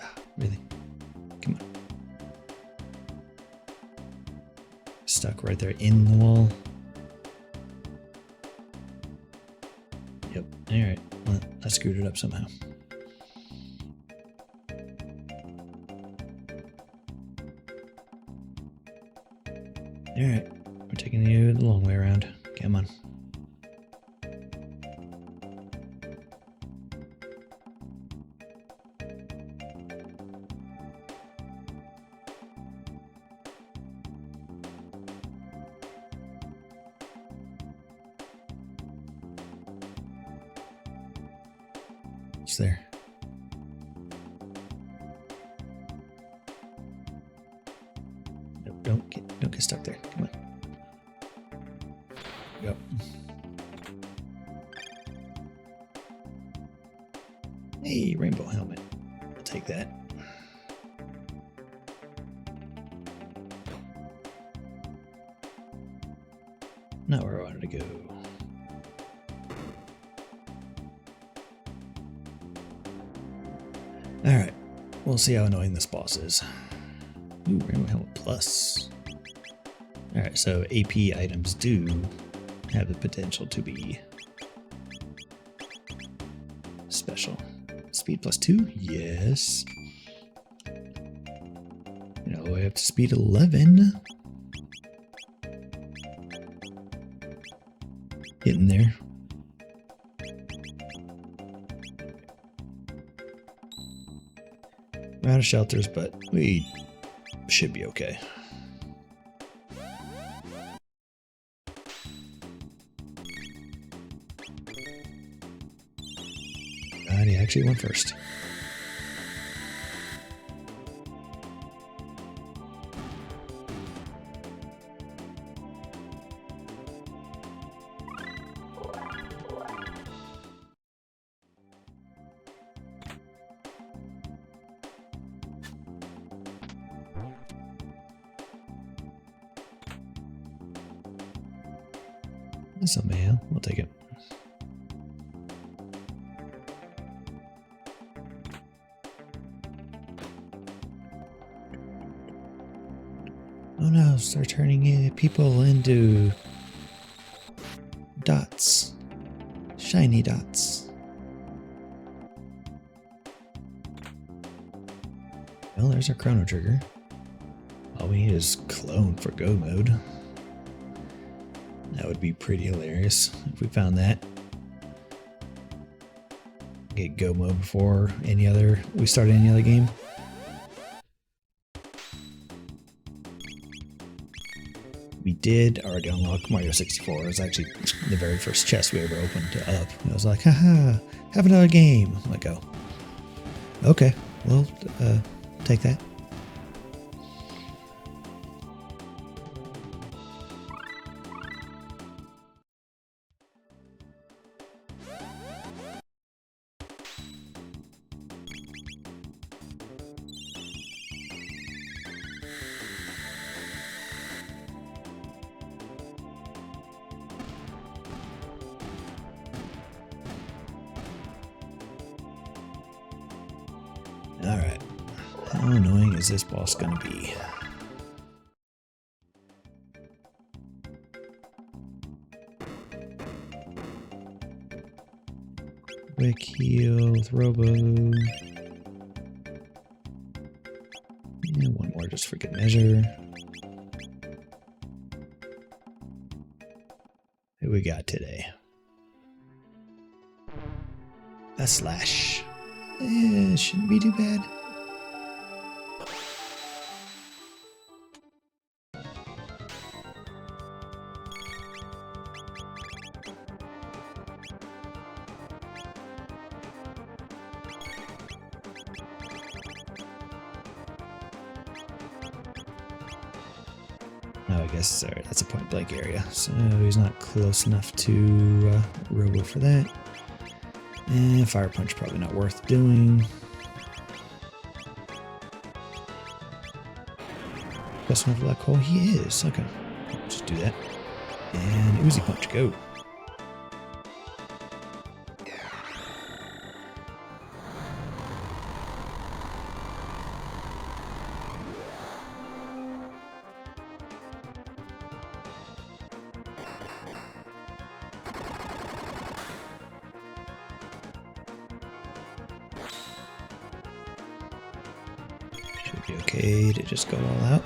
Speaker 1: Ah, really? Come on. Stuck right there in the wall. Yep, alright. Well, I screwed it up somehow. Alright, we're taking you the long way around. Come on. It's there. Nope, don't get stuck there. Come on. Go. Hey, rainbow helmet. I'll take that. Not where I wanted to go. Alright, we'll see how annoying this boss is. Ooh, Rainbow Helmet Plus. Alright, so AP items do have the potential to be special. Speed +2? Yes. All the way up to speed 11. Getting there. We're out of shelters, but we should be okay. glad he actually went first. That's not bad. We'll take it. Oh no, start turning people into dots. Shiny dots. Well, there's our Chrono Trigger. All we need is clone for go mode. That would be pretty hilarious if we found that. Get go mode before we start any other game. We did already unlock Mario 64. It was actually the very first chest we ever opened up. It was like, haha, have another game. I'm like, oh, okay, well, take that. Alright, how annoying is this boss gonna be? Quick heal with Robo. And one more just for good measure. Who we got today? A slash. Shouldn't be too bad. Oh, I guess that's a point blank area, so he's not close enough to Robo for that. And Fire Punch probably not worth doing. Close enough black hole? He is. Okay. Just do that. And Uzi Punch, go. Should be okay to just go all out.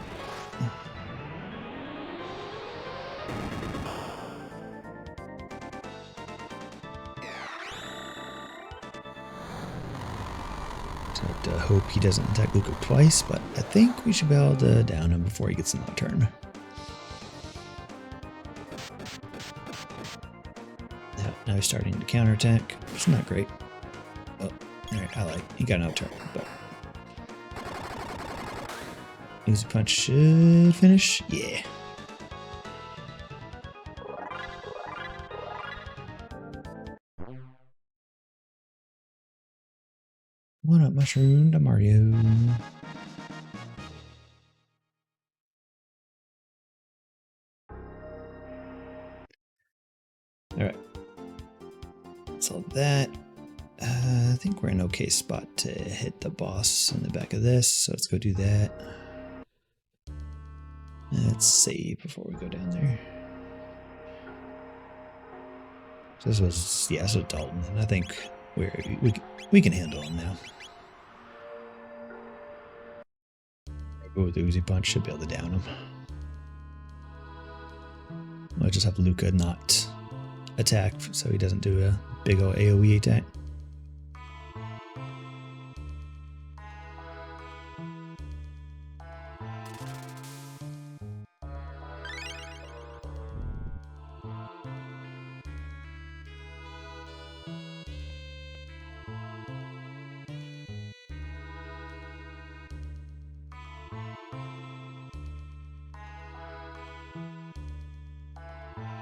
Speaker 1: So I have to hope he doesn't attack Luca twice, but I think we should be able to down him before he gets another turn. Now he's starting to counterattack, which is not great. Oh, alright, he got another turn, but Easy Punch should finish. Yeah. What up, Mushroom to Mario? Alright. Solve that. I think we're in an okay spot to hit the boss in the back of this, so let's go do that. Let's save before we go down there. So this was, yeah, this was Dalton, and I think we can handle him now. Go with the Uzi Punch, should be able to down him. I'll just have Luca not attack so he doesn't do a big ol' AoE attack.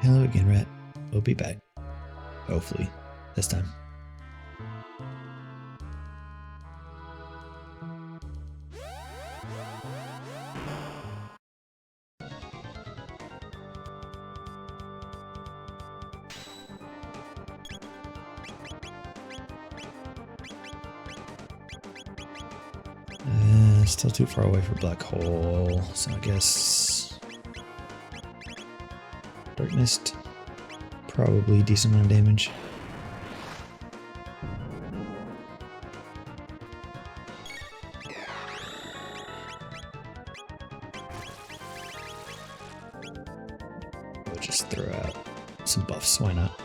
Speaker 1: Hello again, Rat. We'll be back. Hopefully, this time. Still too far away for black hole, so I guess dark mist, probably decent amount of damage. We'll just throw out some buffs, why not?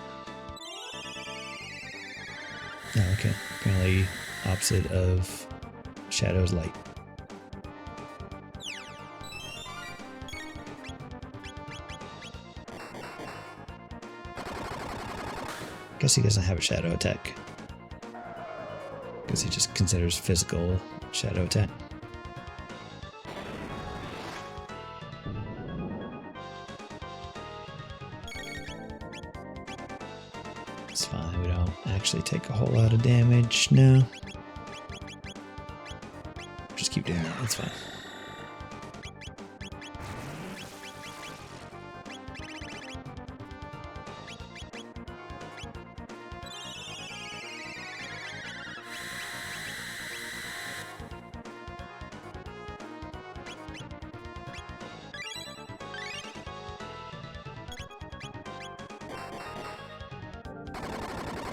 Speaker 1: Oh, okay, apparently opposite of Shadow's light. Guess he doesn't have a shadow attack. Guess he just considers physical shadow attack. It's fine, we don't actually take a whole lot of damage now. Just keep doing that, that's fine.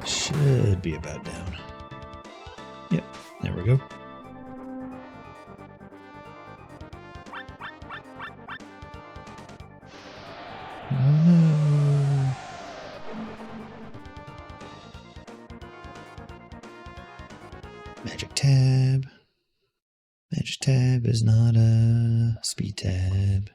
Speaker 1: Should be about down. Yep, there we go. Oh no. Magic tab. Magic tab is not a speed tab.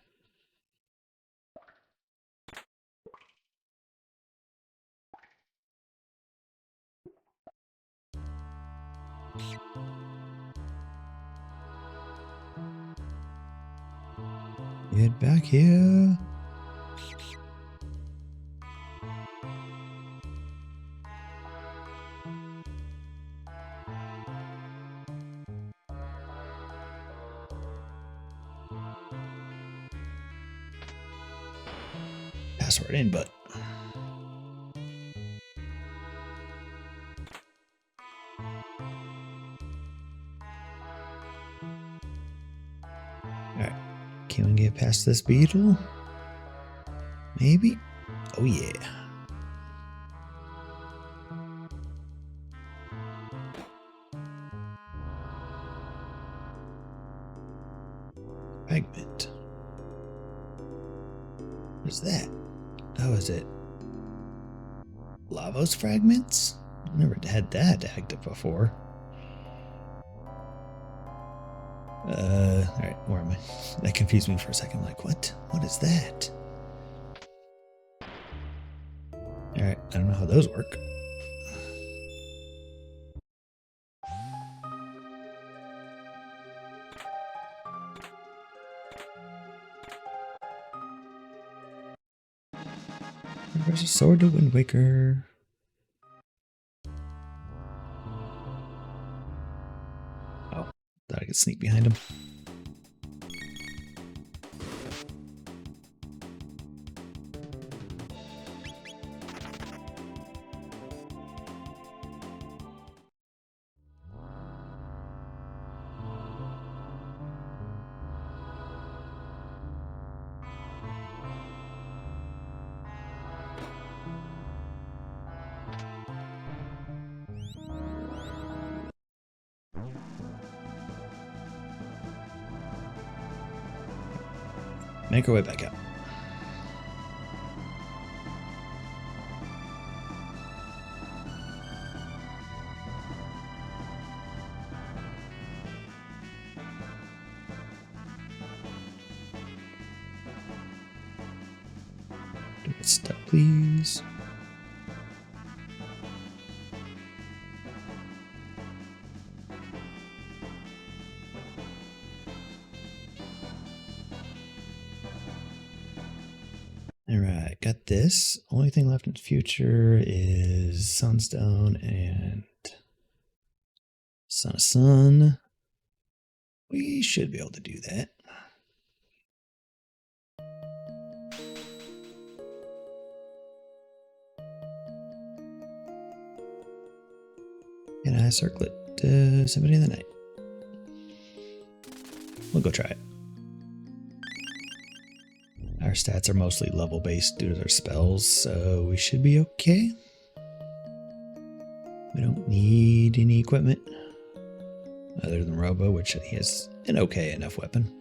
Speaker 1: Get back here. Password input. Alright. Can we get past this beetle? Maybe? Oh yeah. Fragment. What's that? Oh, is it Lavos fragments? I've never had that active before. Alright, where am I? That confused me for a second. I'm like, what? What is that? Alright, I don't know how those work. There's a sword to Wind Waker. Oh, thought I could sneak behind him. Make our way back up. Don't get stuck, please. Alright, got this. Only thing left in the future is Sunstone and Son of Sun. We should be able to do that. And I circle it to Symphony of the Night. We'll go try it. Our stats are mostly level based due to their spells, so we should be okay. We don't need any equipment other than Robo, which he has an okay enough weapon.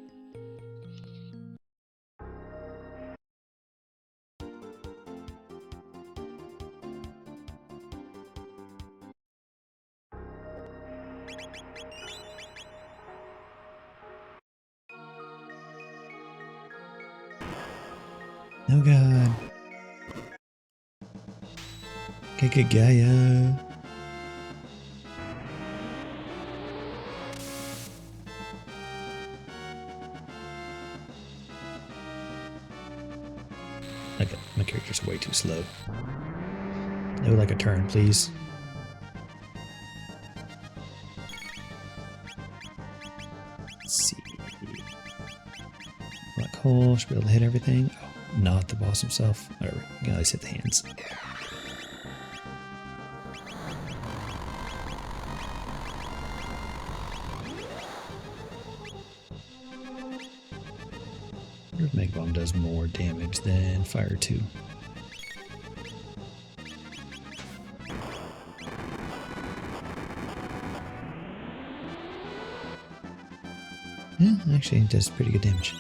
Speaker 1: Oh god. Gaia. Okay, my character's way too slow. I would like a turn, please. Let's see. Black hole, should be able to hit everything. Oh, not the boss himself. Whatever, you can at least hit the hands. Mega Bomb does more damage than Fire 2. Yeah, actually it does pretty good damage.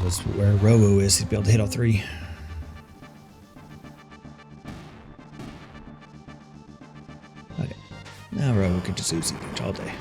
Speaker 1: Was where Robo is, he'd be able to hit all three. Okay, now Robo could just Uzi punch all day.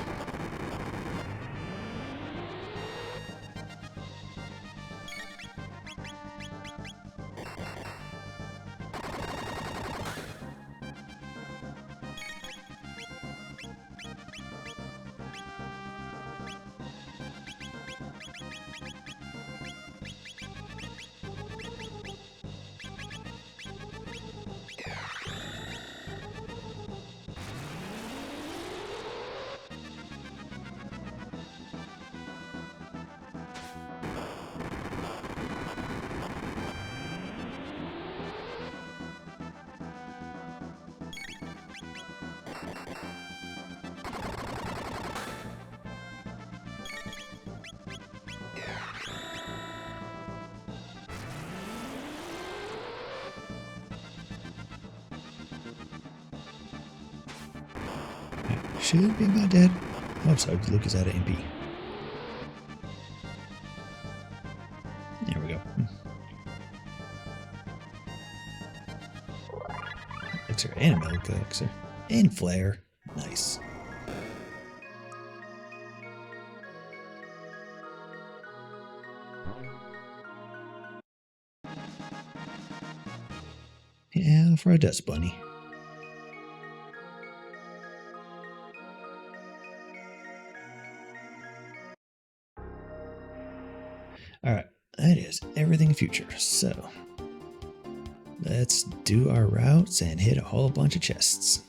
Speaker 1: Should be about dead. Oh, sorry, Luke is out of MP. There we go. Elixir and a milk elixir. And flare. Nice. Yeah, for a dust bunny. Alright, that is everything future, so let's do our routes and hit a whole bunch of chests.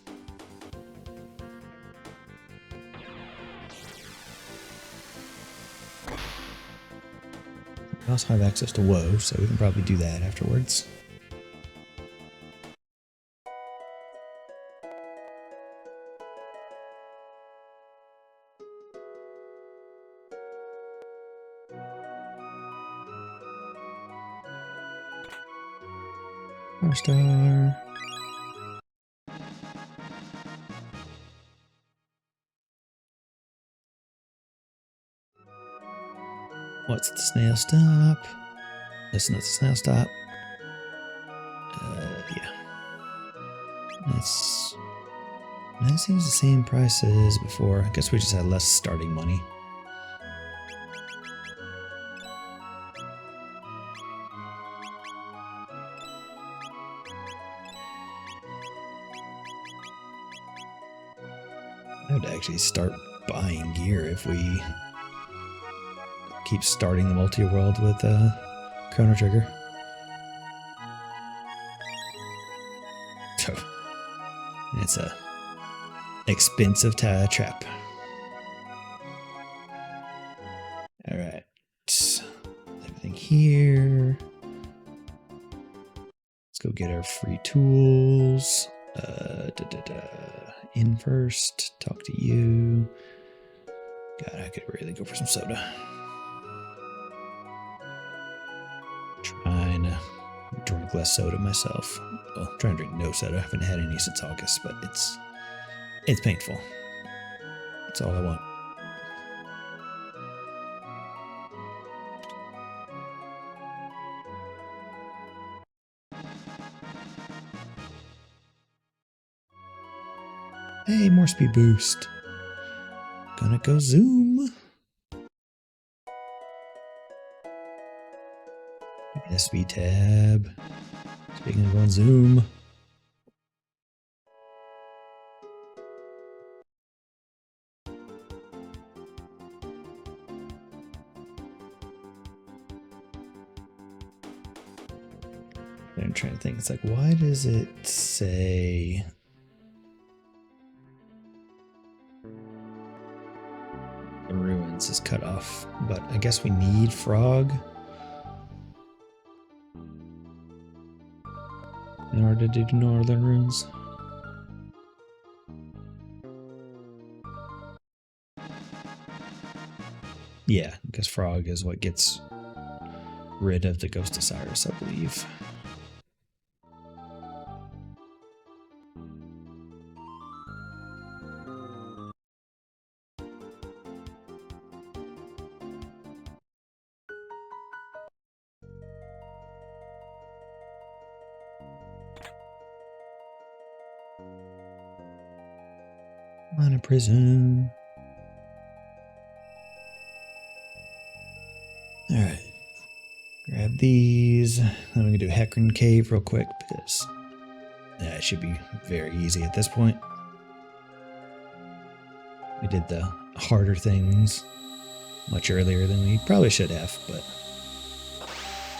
Speaker 1: We also have access to Woe, so we can probably do that afterwards. Star. What's the snail stop? That's not the snail stop. Yeah. That seems the same price as before. I guess we just had less starting money. I have to actually start buying gear if we keep starting the multi-world with Chrono Trigger. So, it's a expensive trap. All right, everything here. Let's go get our free tools. In first, talk to you. God, I could really go for some soda. Trying to drink less soda myself. Well, I'm trying to drink no soda. I haven't had any since August, but it's painful. That's all I want. Hey, more speed boost. Gonna go zoom. Give me the speed tab. Speaking of going zoom. I'm trying to think. It's like, why does it say the ruins is cut off? But I guess we need frog in order to do northern ruins. Yeah, because frog is what gets rid of the Ghost Osiris, I believe. On a prison. Alright. Grab these. Then we can do Hecarim Cave real quick because it should be very easy at this point. We did the harder things much earlier than we probably should have, but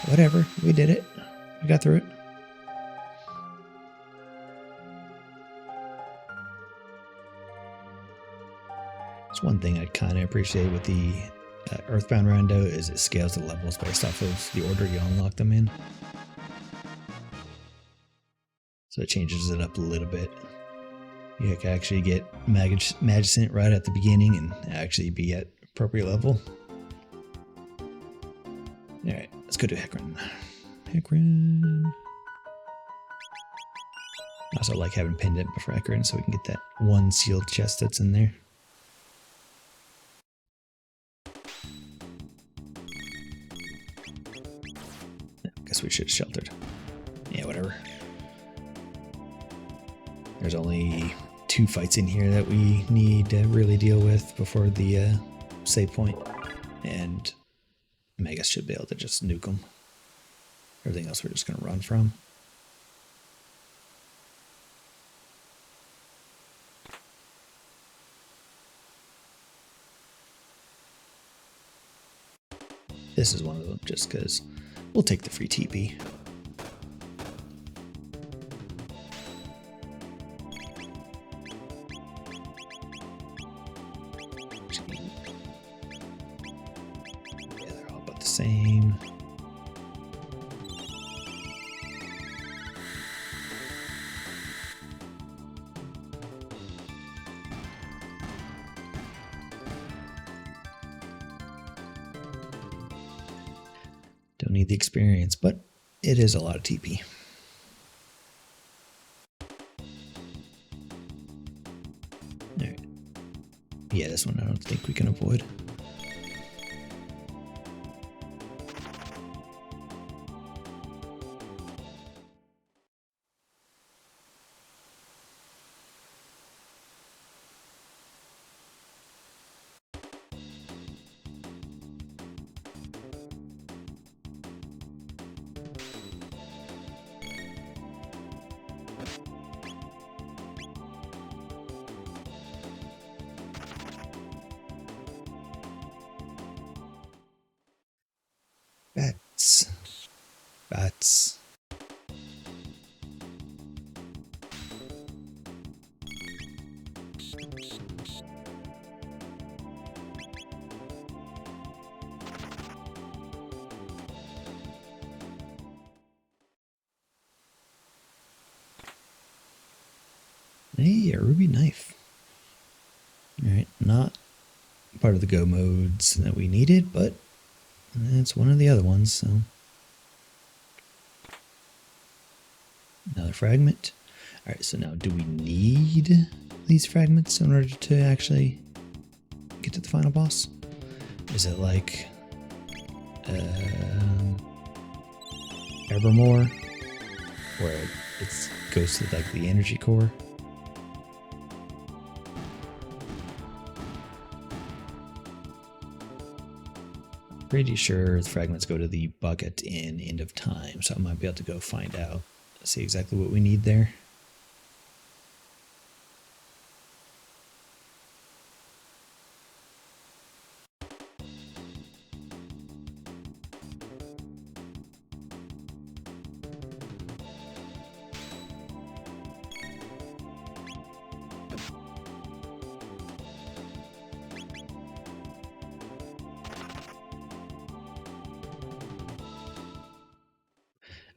Speaker 1: whatever. We did it. We got through it. It's one thing I kind of appreciate with the Earthbound Rondo is it scales the levels based off of the order you unlock them in. So it changes it up a little bit. You can actually get Magicant right at the beginning and actually be at appropriate level. Alright, let's go to Hecarim. Hecarim. I also like having pendant before Hecarim so we can get that one sealed chest that's in there. Guess we should have sheltered. Yeah, whatever. There's only 2 fights in here that we need to really deal with before the save point. And Megas should be able to just nuke them. Everything else we're just going to run from. This is one of them just because we'll take the free TP. Yeah, they're all about the same. Don't need the experience, but it is a lot of TP. Alright. Yeah, this one I don't think we can avoid. bats. Bats. Hey, a ruby knife. Alright, not part of the go modes that we needed, but it's one of the other ones, so. Another fragment. Alright, so now do we need these fragments in order to actually get to the final boss? Is it like Evermore, where it goes to like the energy core? Pretty sure the fragments go to the bucket in End of Time, so I might be able to go find out, see exactly what we need there.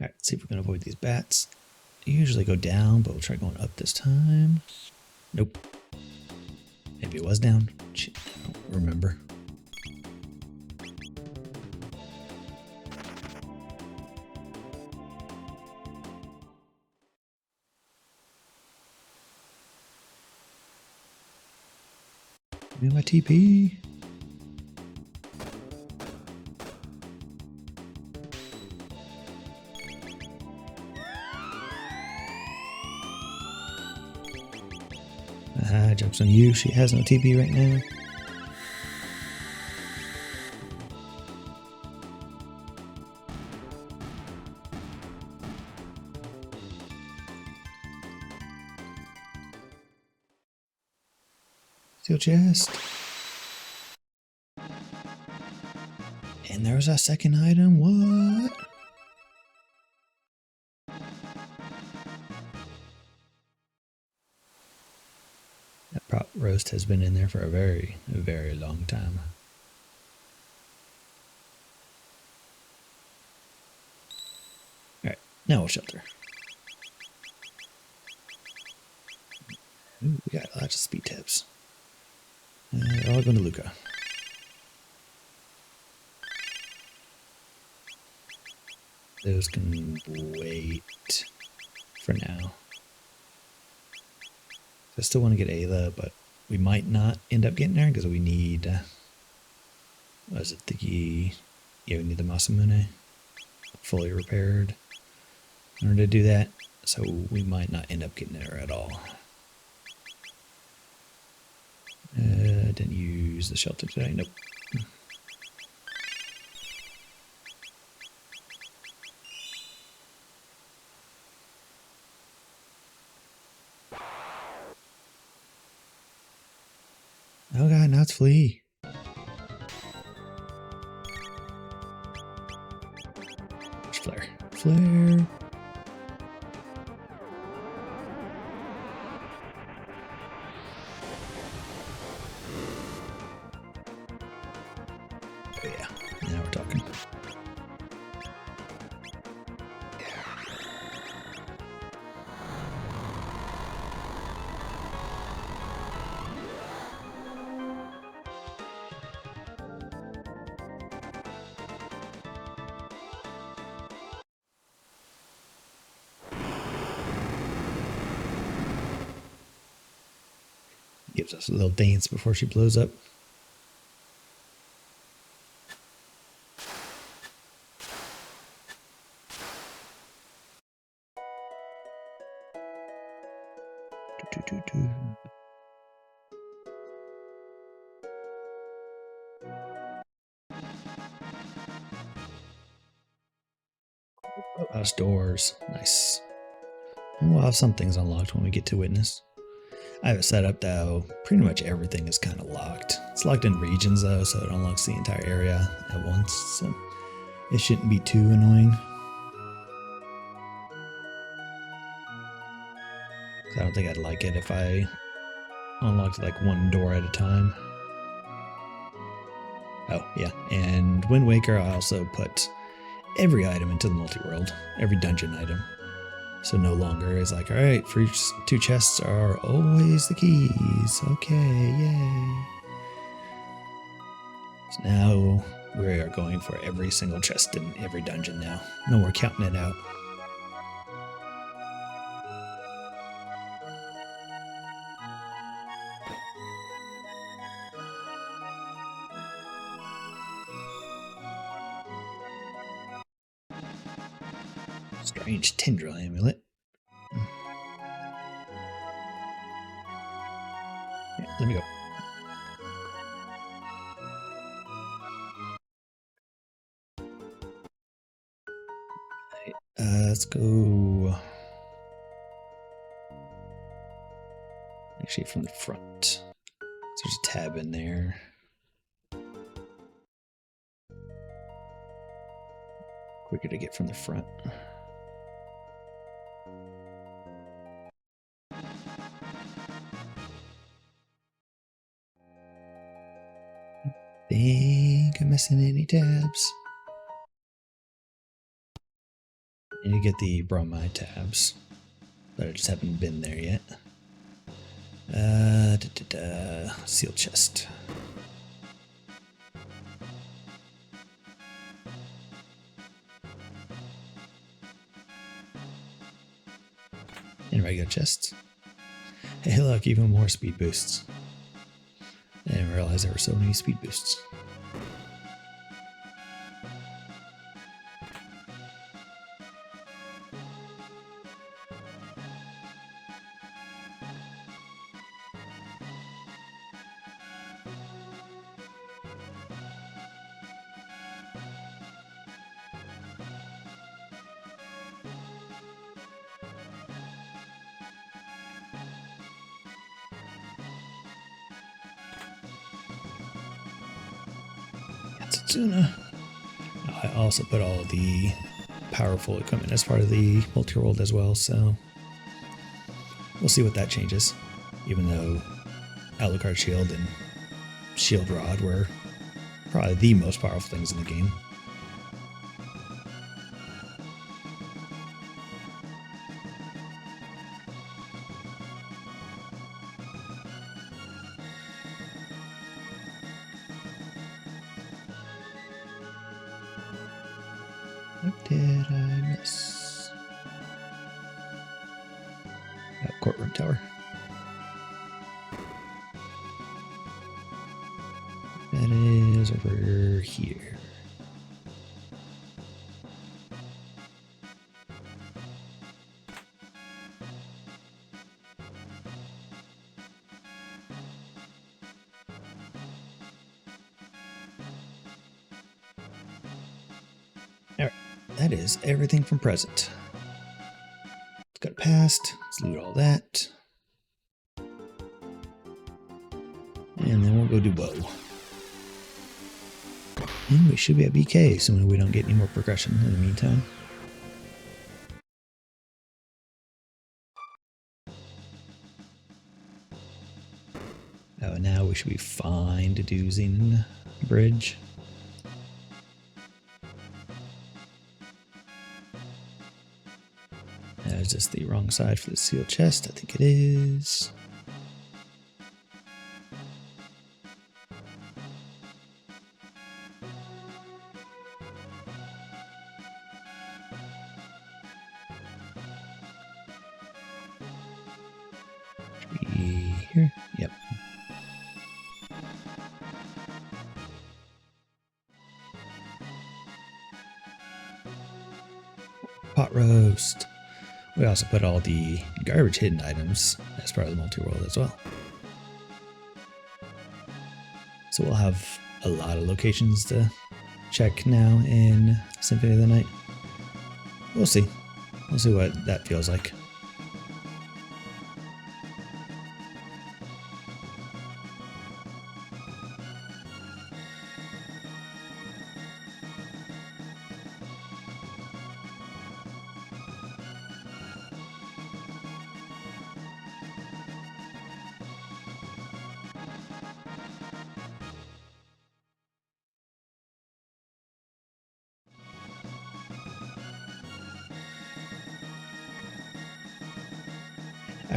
Speaker 1: Alright, let's see if we can avoid these bats. They usually go down, but we'll try going up this time. Nope. Maybe it was down. Shit, I don't remember. Give me my TP. Joke's on you, she has no TP right now. Steel chest. And there's our second item. What? That prop roast has been in there for a very, very long time. Alright, now we'll shelter. Ooh, we got lots of speed tabs. They're all going to Luca. Those can wait for now. I still want to get Ayla, but we might not end up getting her because we need, what is it, we need the Masamune fully repaired in order to do that, so we might not end up getting her at all. Didn't use the shelter today, nope. Oh god, now it's Flea. There's Flare. Flare. Oh yeah, now we're talking. Gives us a little dance before she blows up. Oh, house doors. Nice. And we'll have some things unlocked when we get to Witness. I have it set up though, pretty much everything is kind of locked. It's locked in regions though, so it unlocks the entire area at once. So It shouldn't be too annoying. I don't think I'd like it if I unlocked like one door at a time. Oh, yeah. And Wind Waker, I also put every item into the multi-world, every dungeon item. So no longer is like, all right, first 2 chests are always the keys. Okay, yay. So now we are going for every single chest in every dungeon now. No more counting it out. Strange tendril amulet. Yeah, let me go. Let's go. Actually, from the front. There's a tab in there. Quicker to get from the front. Think I'm missing any tabs. I need to get the bromide tabs, but I just haven't been there yet. Seal chest. And regular chests. Hey look, even more speed boosts. I didn't realize there were so many speed boosts. Tuna. I also put all the powerful equipment as part of the multi-world as well, so we'll see what that changes. Even though Alucard Shield and Shield Rod were probably the most powerful things in the game. What did I miss? Courtroom Tower. That is over here. Alright, that is everything from present. Let's go to past, let's loot all that. And then we'll go do bow. And we should be at BK, assuming we don't get any more progression in the meantime. Oh, and now we should be fine to do Xenon Bridge. Is this the wrong side for the sealed chest? I think it is. Here? Yep. Pot roast. We also put all the garbage hidden items as part of the multi-world as well. So we'll have a lot of locations to check now in Symphony of the Night. We'll see. We'll see what that feels like.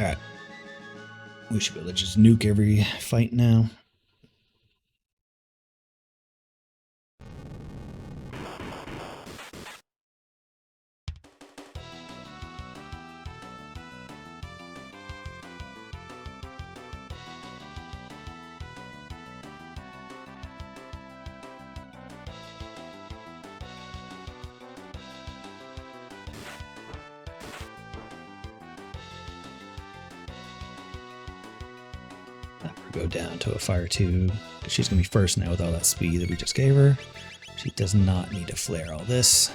Speaker 1: Alright. We should be able to just nuke every fight now. Go down to a fire tube. She's going to be first now with all that speed that we just gave her. She does not need to flare all this.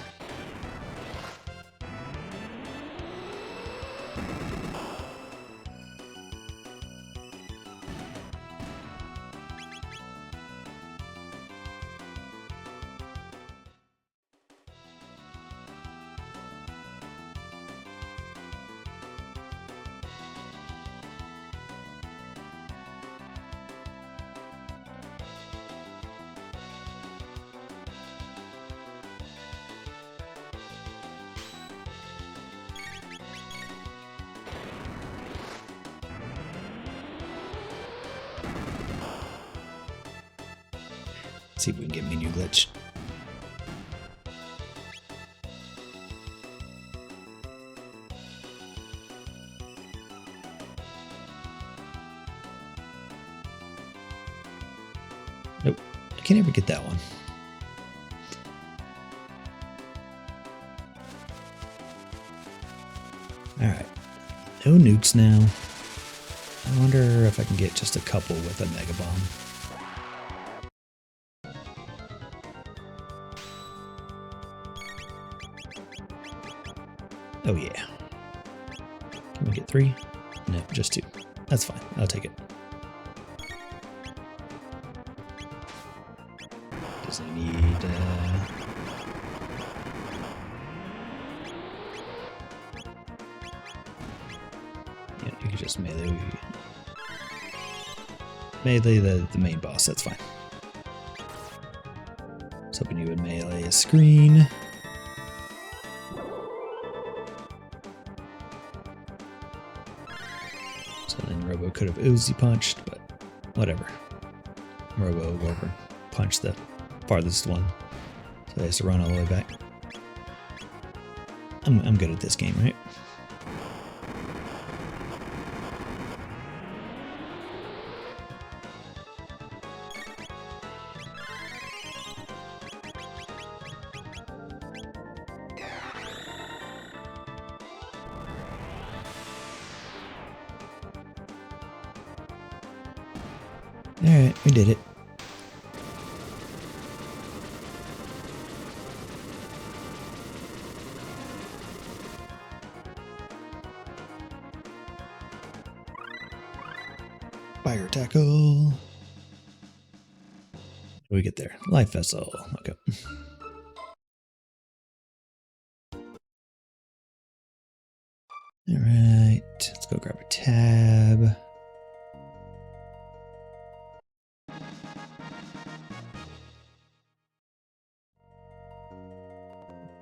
Speaker 1: Let's see if we can get menu glitch. Nope, I can't ever get that one. Alright, no nukes now. I wonder if I can get just a couple with a mega bomb. Oh yeah. Can we get 3? No, just 2. That's fine. I'll take it. Does it need... Yeah, you can just melee the main boss. That's fine. I was hoping you would melee a screen. Robo could have Uzi punched, but whatever. Robo Warper punched the farthest one, so he has to run all the way back. I'm good at this game, right? Alright, we did it. Fire tackle. We get there. Life vessel. Okay. Alright, let's go grab a tab.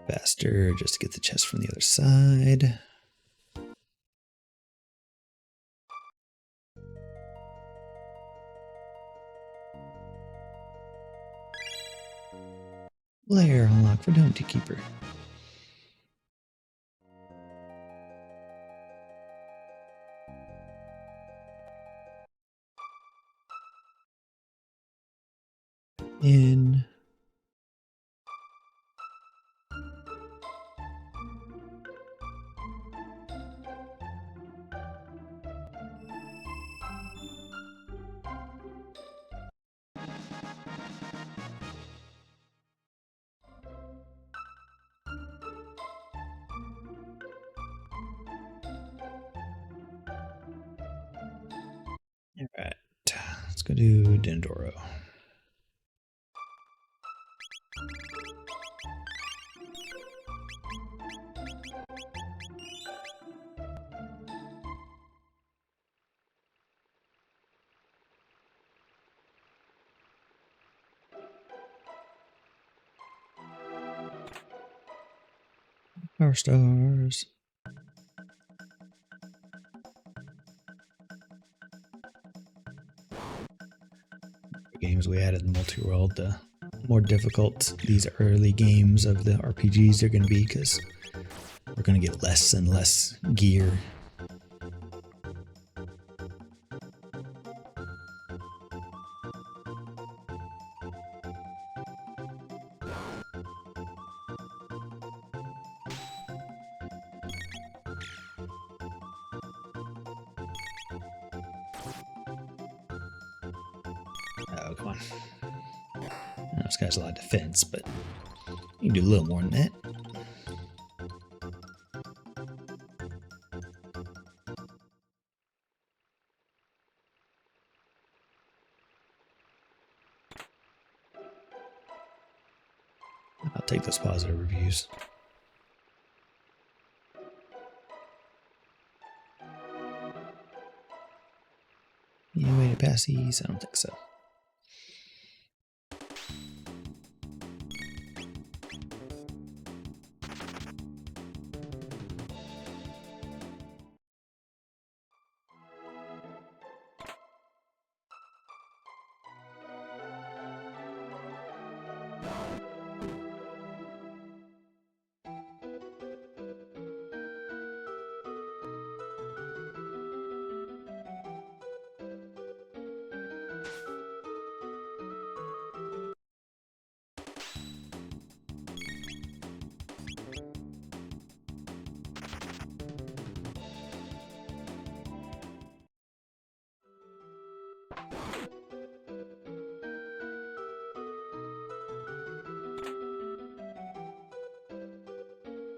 Speaker 1: Faster, just to get the chest from the other side. Lair unlock for Dome Keeper. In. Alright, let's go to Dendoro. Power stars. games we added in Multiworld, the more difficult these early games of the RPGs are going to be, because we're going to get less and less gear. Oh, come on. Now, this guy's a lot of defense, but you can do a little more than that. I'll take those positive reviews. Any way to pass these? I don't think so.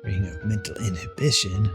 Speaker 1: Ring of mental inhibition.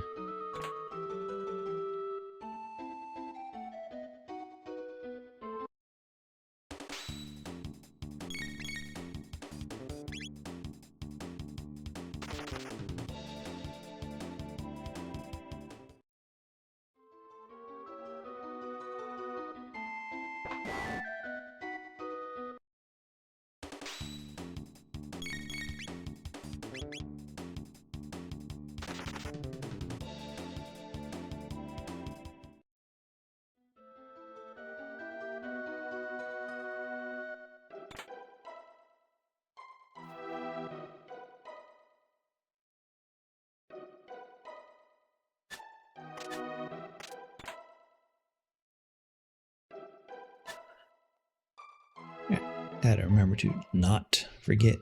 Speaker 1: Gotta remember to not forget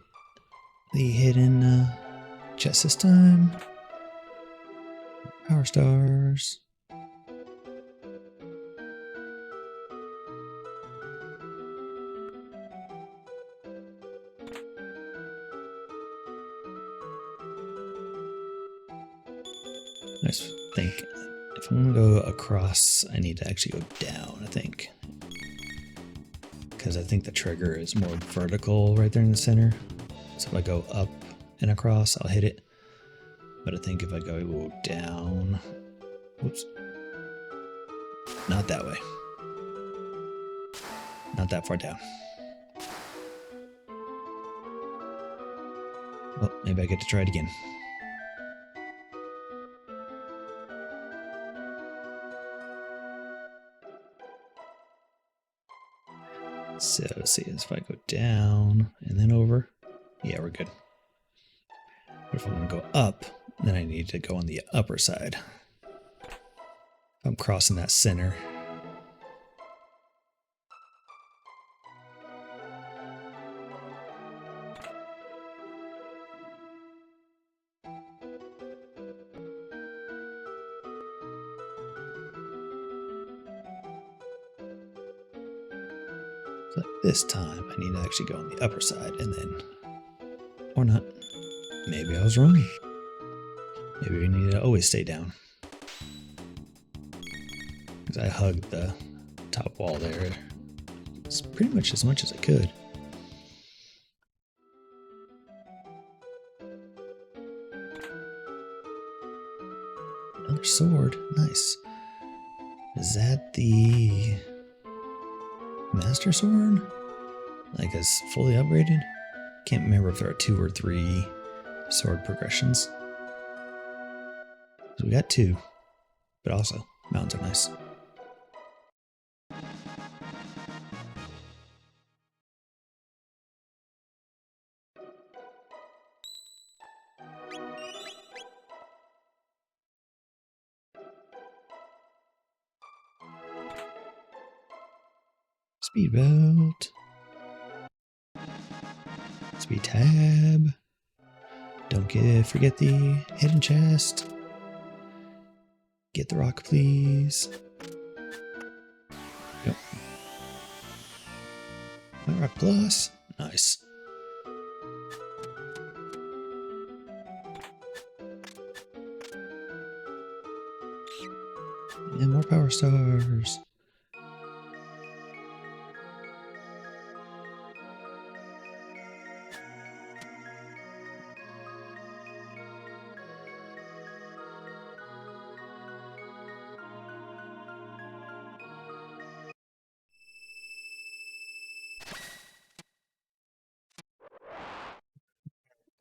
Speaker 1: the hidden chest this time. Power stars. I just think if I'm gonna go across, I need to actually go down, I think. Because I think the trigger is more vertical right there in the center. So if I go up and across, I'll hit it. But I think if I go down, whoops, not that way. Not that far down. Well, maybe I get to try it again. So let's see, if I go down and then over, yeah, we're good. But if I'm gonna go up, then I need to go on the upper side. I'm crossing that center. So this time I need to actually go on the upper side and then, or not. Maybe I was wrong. Maybe we need to always stay down. Because I hugged the top wall there. It's pretty much as I could. Another sword. Nice. Is that the Master Sword? Like, it's fully upgraded? Can't remember if there are 2 or 3 sword progressions. So we got 2, but also mountains are nice. Speed belt. Speed tab. Don't forget the hidden chest. Get the rock, please. Yep. Rock plus. Nice. And more power stars.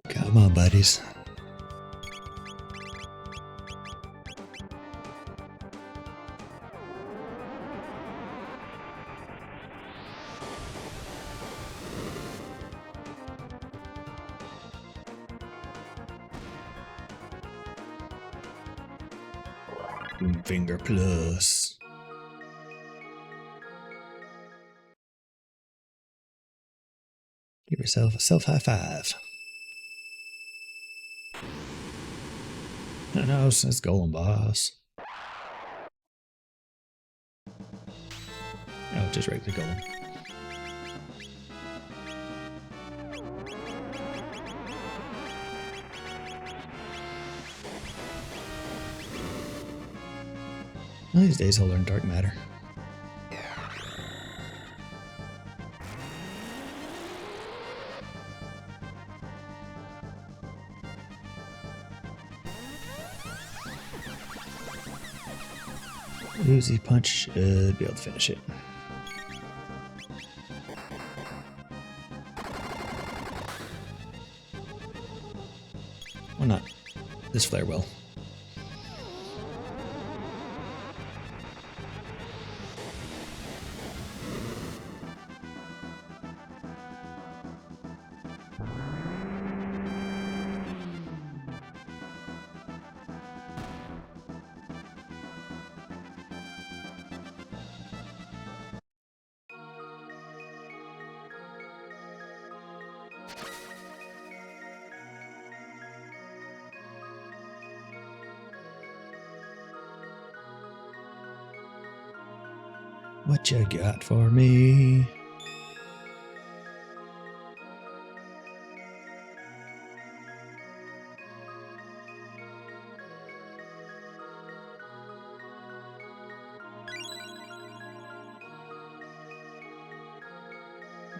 Speaker 1: Come on, buddies. Finger plus. Give yourself a self high five. No, it's Golem Boss. Oh, just regular Golem. One of these days I'll learn Dark Matter. Uzi Punch should be able to finish it. Or not. This flare will. What you got for me?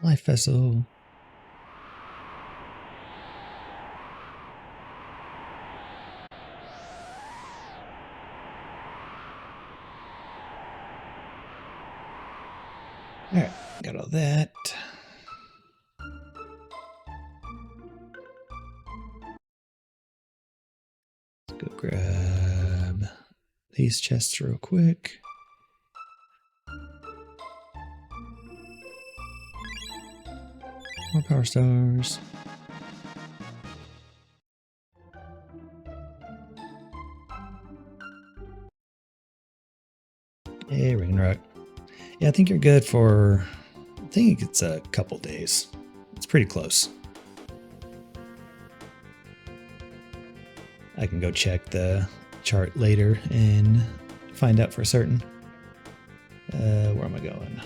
Speaker 1: Life vessel. Alright, got all that. Let's go grab these chests real quick. More power stars. Hey, Ring Rock. Yeah, I think you're good for, I think it's a couple days. It's pretty close. I can go check the chart later and find out for certain. Where am I going?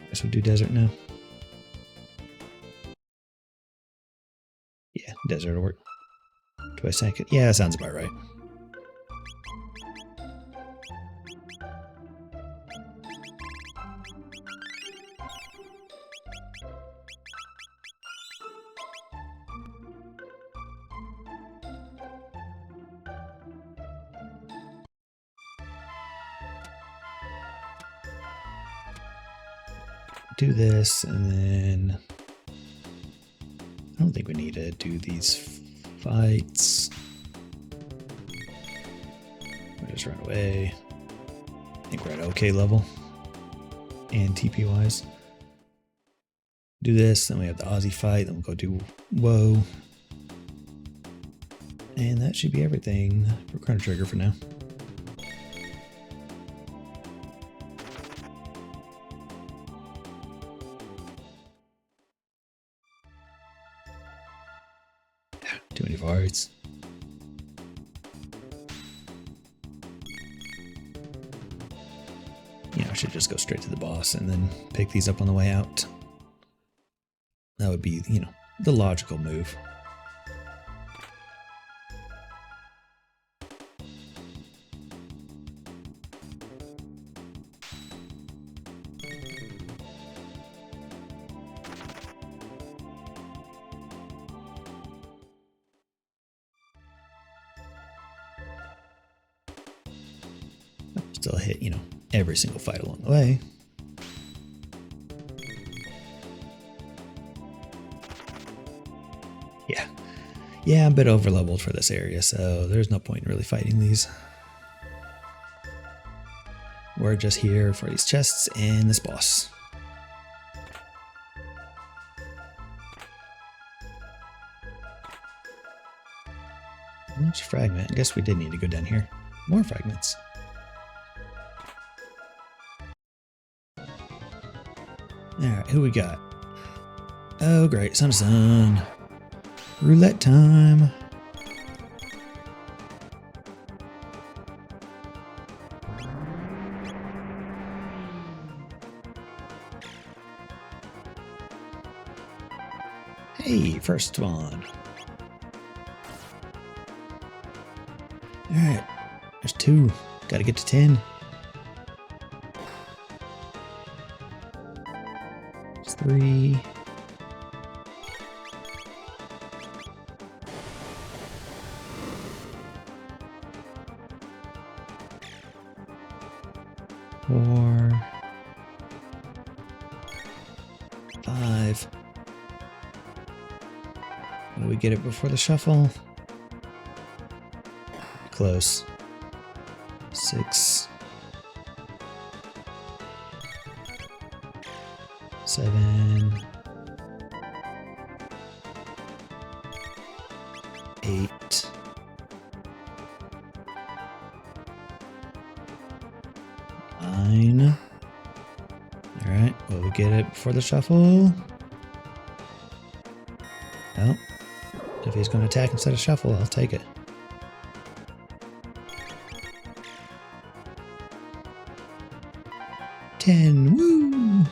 Speaker 1: Guess we'll do desert now. Yeah, desert will work. Do I sank it? Yeah, that sounds about right. Do this, and then I don't think we need to do these fights. We'll just run away. I think we're at okay level and TP wise. Do this, then we have the Aussie fight, then we'll go do Whoa. And that should be everything for Chrono Trigger for now. many fights. You know, I should just go straight to the boss and then pick these up on the way out. That would be, you know, the logical move. Still hit, you know, every single fight along the way. Yeah, I'm a bit overleveled for this area, so there's no point in really fighting these. We're just here for these chests and this boss. Much fragment. I guess we did need to go down here. More fragments. Alright, who we got? Oh great, Sun. Roulette time. Hey, first one. Alright, there's 2. Gotta get to 10. There's 3. 4, 5. Will we get it before the shuffle? Close. 6, 7, 8. 9. Alright, will we get it before the shuffle? No. If he's going to attack instead of shuffle, I'll take it. Ten. Woo!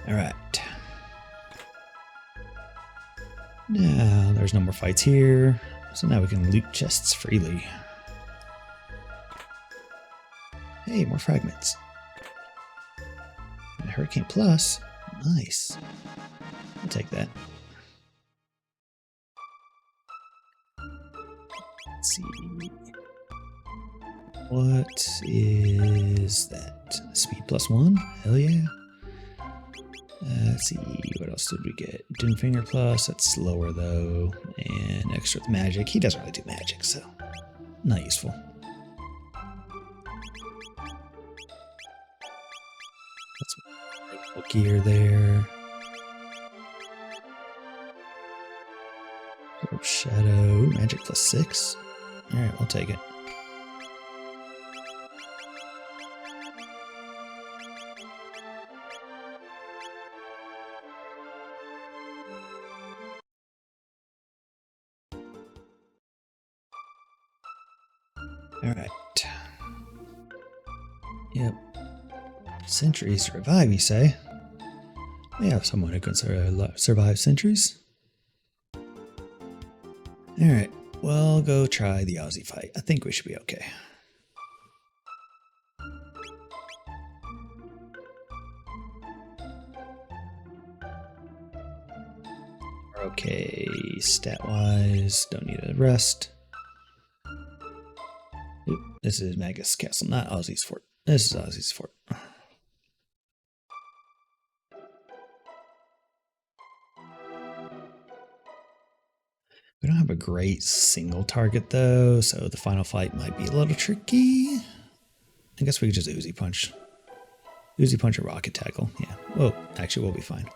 Speaker 1: All right. Now there's no more fights here, so now we can loot chests freely. Hey, more fragments. And Hurricane Plus. Nice. I'll take that. Let's see. What is that? Speed +1? Hell yeah. Let's see, what else did we get? Doomfinger Plus, that's slower though. And extra with magic. He doesn't really do magic, so not useful. That's gear there. Shadow, magic +6. Alright, we'll take it. Alright. Yep. Centuries to revive, you say? We have someone who can survive centuries. Alright, well, go try the Aussie fight. I think we should be okay. We're okay stat-wise, don't need a rest. Oop, this is Magus Castle, not Aussie's fort. This is Aussie's fort. We don't have a great single target though, so the final fight might be a little tricky. I guess we could just Uzi punch. Uzi punch or rocket tackle. Yeah. Oh, actually, we'll be fine.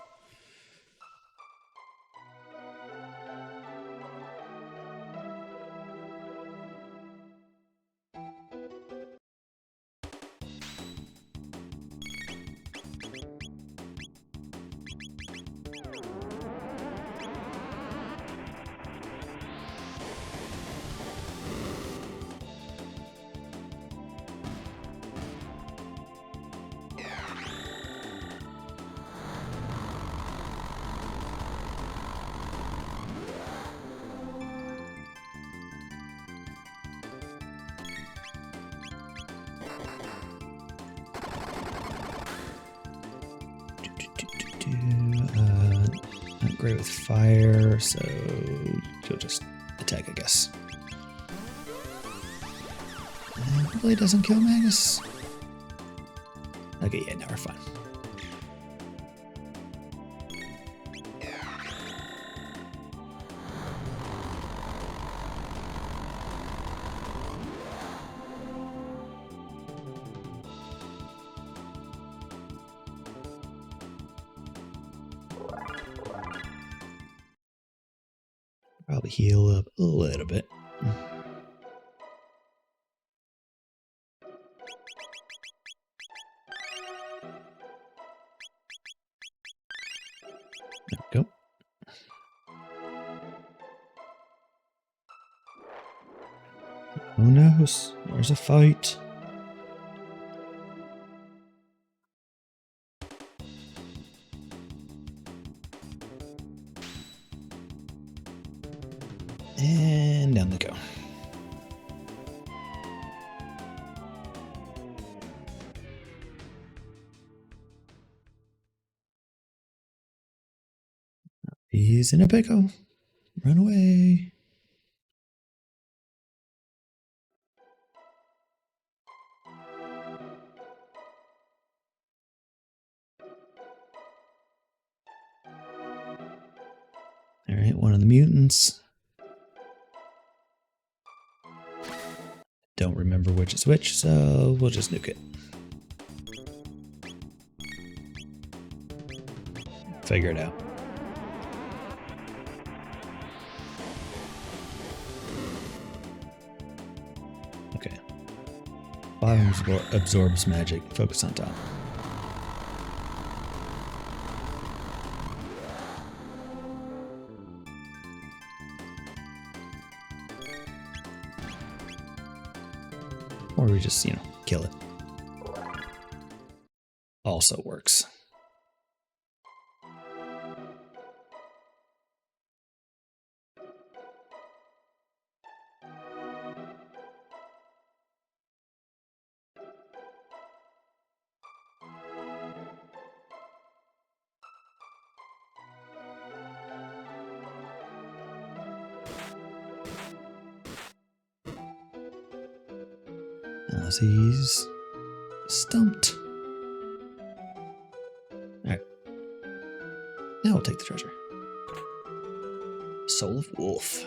Speaker 1: Not great with fire, so you'll just attack, I guess. And hopefully it doesn't kill Magus. Okay, yeah, now we're fine. Probably heal up a little bit. There we go. Who knows? There's a fight. And down they go. He's in a pickle. Run away. All right, one of the mutants. Don't remember which is which, so we'll just nuke it. Figure it out. Okay. Bottom absorbs magic. Focus on top. Or we just, kill it. Also works. As he's stumped. Alright. Now we'll take the treasure. Soul of Wolf.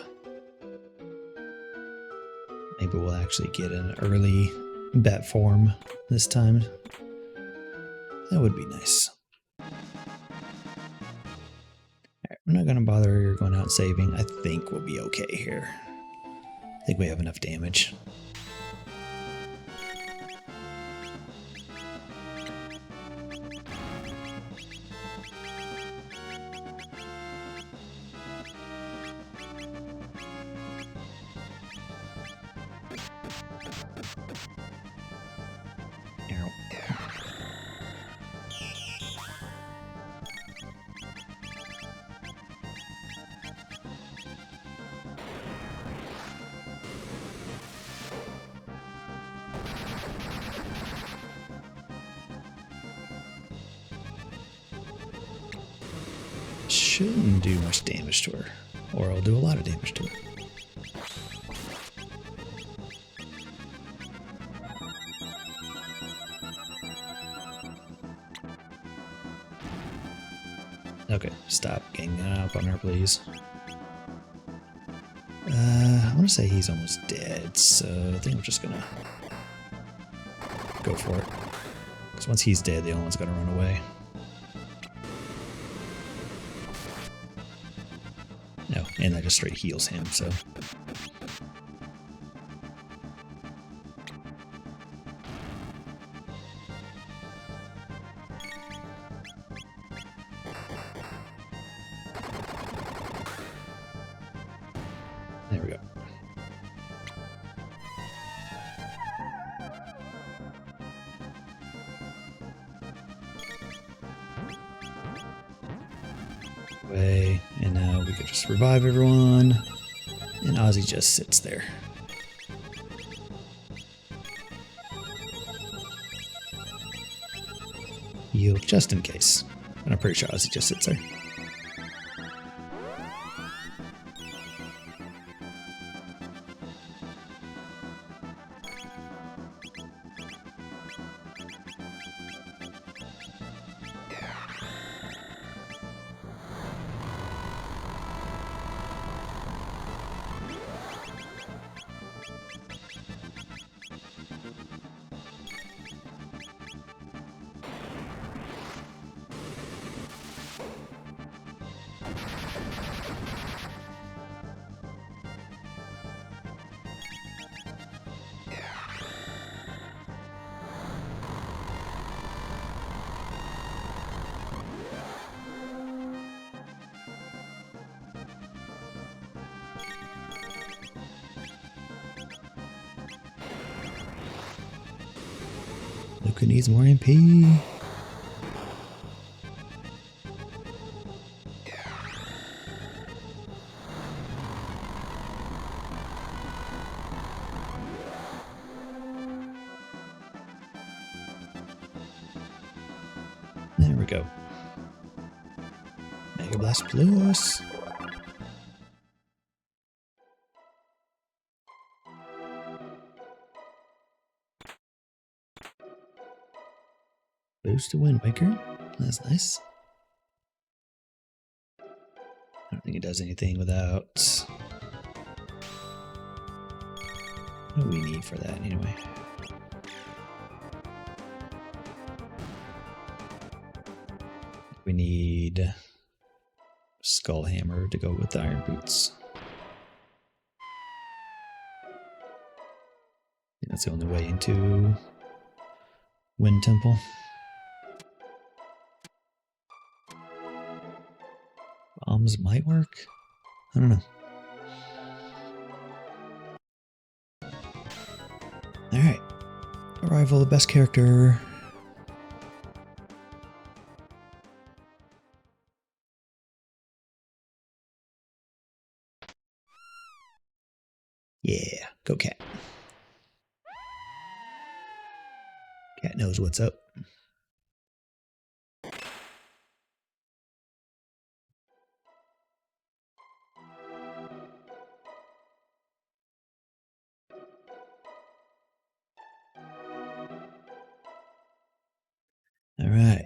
Speaker 1: Maybe we'll actually get an early bat form this time. That would be nice. Alright, we're not going to bother going out saving. I think we'll be okay here. I think we have enough damage. Shouldn't do much damage to her, or I'll do a lot of damage to her. Okay, stop ganging up on her, please. I want to say he's almost dead, so I think I'm just gonna go for it. Because once he's dead, the other one's going to run away. No, and that just straight heals him, so... There we go. Way, and now we could just revive everyone, and Ozzy just sits there. Heal just in case, but I'm pretty sure Ozzy just sits there. Luca needs more MP. There we go. Mega Blast Plus. Boost to Wind Waker. That's nice. I don't think it does anything without... What do we need for that anyway? We need Skull Hammer to go with the Iron Boots. That's the only way into Wind Temple. Bombs might work. I don't know. Alright. Arrival of best character. Yeah, go cat. Cat knows what's up. All right.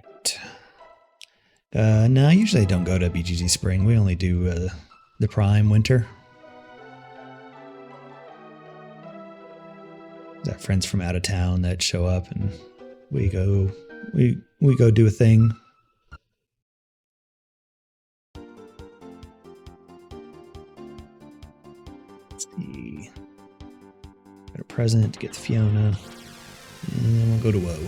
Speaker 1: No, usually I don't go to BGG Spring. We only do the Prime Winter. Got friends from out of town that show up, and we go do a thing. Let's see. Got a present to get Fiona, and then we'll go to WoW.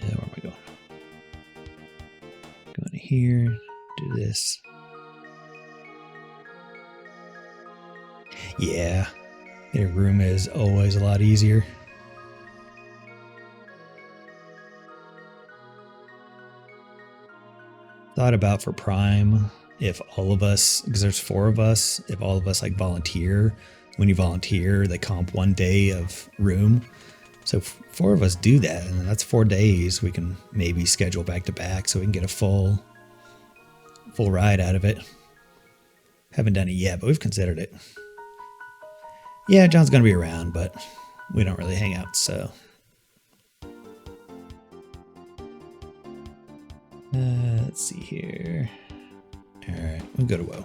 Speaker 1: Yeah, where am I going? Going to here. Do this. Yeah, getting a room is always a lot easier. Thought about for Prime, if all of us, because there's 4 of us, if all of us like volunteer, when you volunteer, they comp 1 day of room. So if 4 of us do that, and that's 4 days, we can maybe schedule back to back so we can get a full ride out of it. Haven't done it yet, but we've considered it. Yeah, John's gonna be around, but we don't really hang out, so. Let's see here. All right, we'll go to WoW.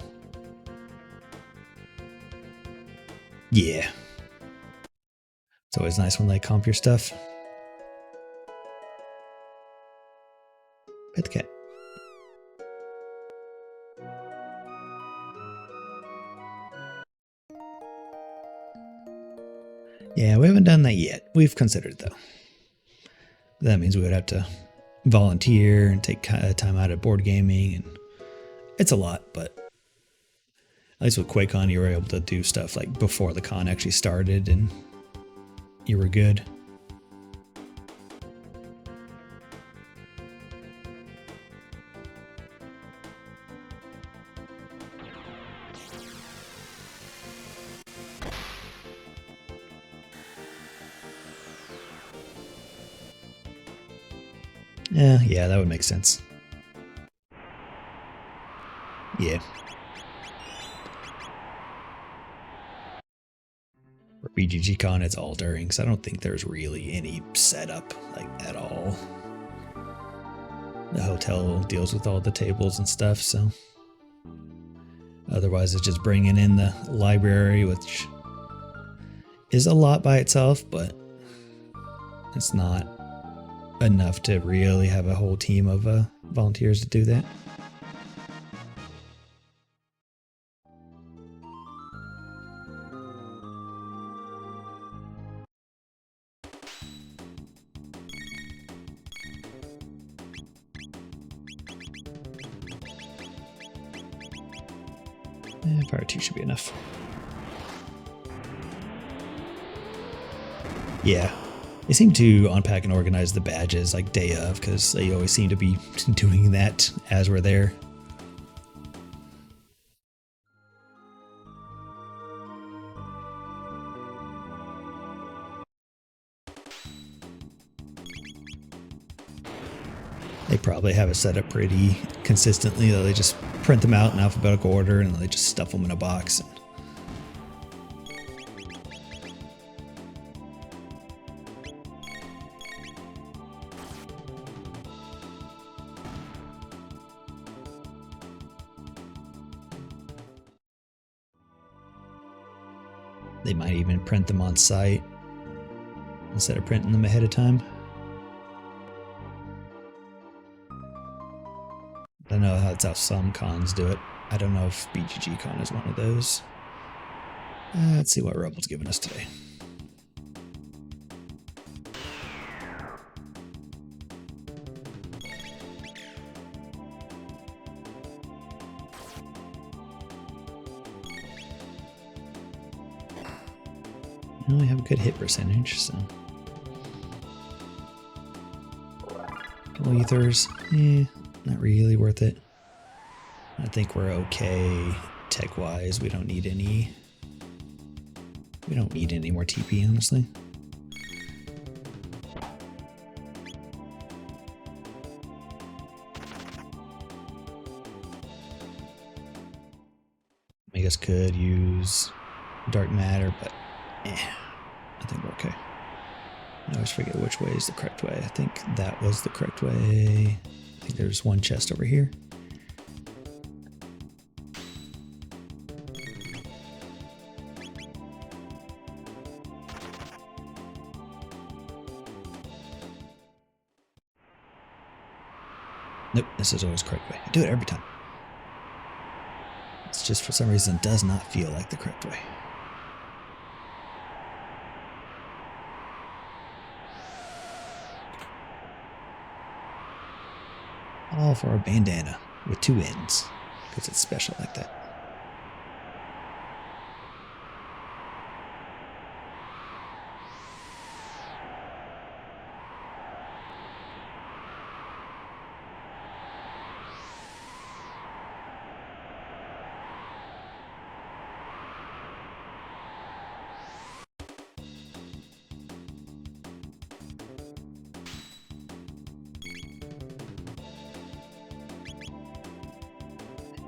Speaker 1: Yeah. It's always nice when they comp your stuff. Pet the cat. Yeah, we haven't done that yet. We've considered though. That means we would have to volunteer and take time out of board gaming, and it's a lot, but at least with QuakeCon you were able to do stuff like before the con actually started and you were good. Yeah, that would make sense. Yeah. For BGGCon, it's all during, because I don't think there's really any setup, like, at all. The hotel deals with all the tables and stuff, so... Otherwise, it's just bringing in the library, which is a lot by itself, but it's not enough to really have a whole team of volunteers to do that. Fire 2 should be enough. Yeah. They seem to unpack and organize the badges like day of, because they always seem to be doing that as we're there. They probably have it set up pretty consistently, though. They just print them out in alphabetical order and they just stuff them in a box. They might even print them on site instead of printing them ahead of time. I know that's how some cons do it. I don't know if BGGCon is one of those. Let's see what Rebel's giving us today. I only have a good hit percentage, so... Couple ethers, not really worth it. I think we're okay tech-wise. We don't need any more TP, honestly. I guess could use dark matter, but I think we're okay. I always forget which way is the correct way. I think that was the correct way. I think there's one chest over here. Nope, this is always the correct way. I do it every time. It's just for some reason does not feel like the correct way. All for a bandana with 2 ends, because it's special like that.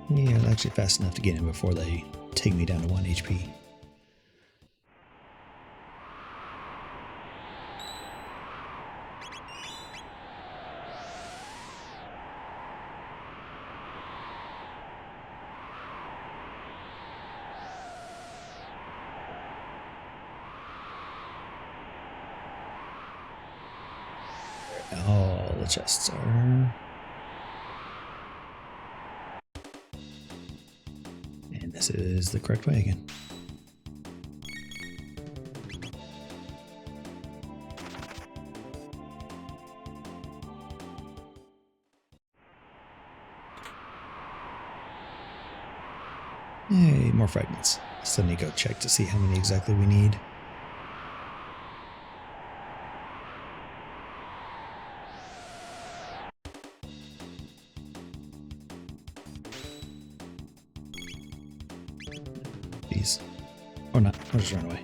Speaker 1: Yeah, it's actually fast enough to get in before they take me down to 1 HP. all the chests are. And this is the correct way again. Hey, more fragments. So I need to go check to see how many exactly we need. These. Or not. I'll just run away.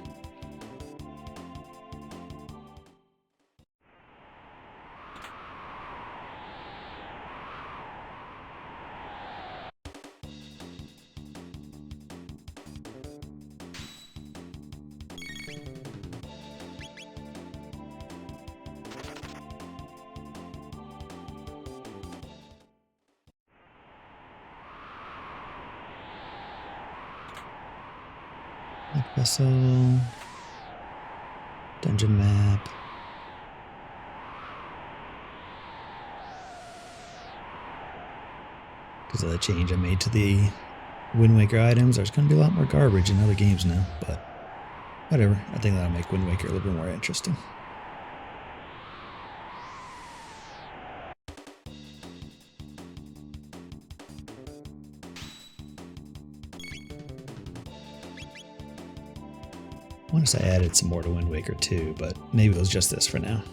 Speaker 1: Vessel, dungeon map. Because of the change I made to the Wind Waker items, there's going to be a lot more garbage in other games now, but whatever. I think that'll make Wind Waker a little bit more interesting. I want to say I added some more to Wind Waker too, but maybe it was just this for now.